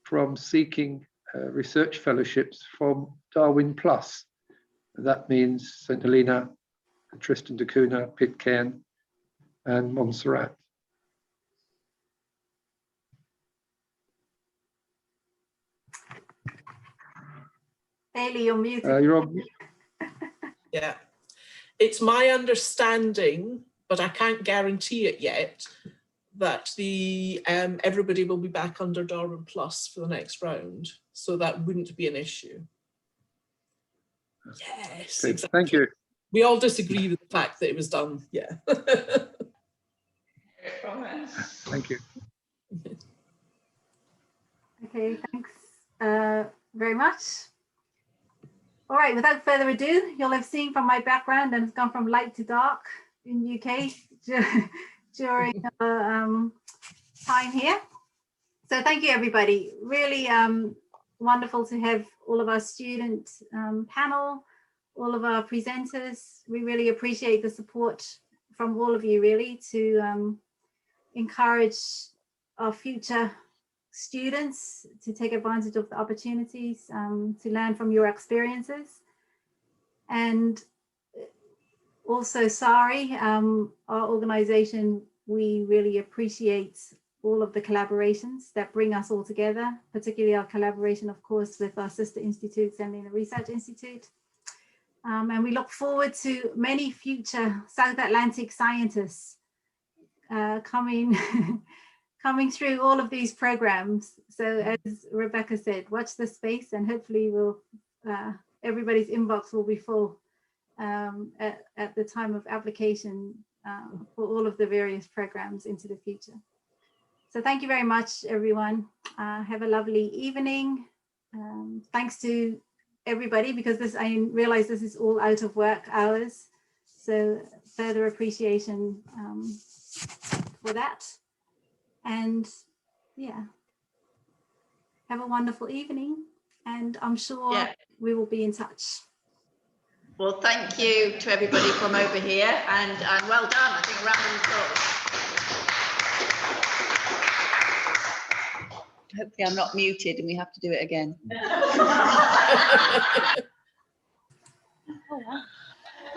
from seeking research fellowships from Darwin Plus? That means St. Helena, Tristan da Cunha, Pitcairn, and Montserrat. Bailey, you're muted. You're on mute. Yeah, it's my understanding, but I can't guarantee it yet, that the everybody will be back under Darwin Plus for the next round, so that wouldn't be an issue. Yes, Okay, exactly. thank you. We all disagree with the fact that it was done. Yeah. Thank you. Okay, thanks very much. All right, without further ado, you'll have seen from my background, and it's gone from light to dark in UK during time here. So thank you, everybody. Really wonderful to have all of our student panel, all of our presenters. We really appreciate the support from all of you, really, to encourage our future students to take advantage of the opportunities, to learn from your experiences. And also, SARI, our organization, we really appreciate all of the collaborations that bring us all together, particularly our collaboration, of course, with our sister institute, St. Helena Research Institute. And we look forward to many future South Atlantic scientists coming through all of these programs. So as Rebecca said, watch the space, and hopefully everybody's inbox will be full at the time of application for all of the various programs into the future. So thank you very much, everyone. Have a lovely evening. Thanks to everybody, because I realize this is all out of work hours. So further appreciation for that. And yeah, have a wonderful evening. And I'm sure we will be in touch. Well, thank you to everybody from over here, and well done. I think a round of applause. Hopefully I'm not muted and we have to do it again.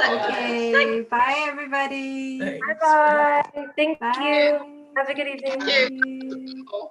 Okay, bye everybody. Bye bye. Thank you. Have a good evening. Thank you.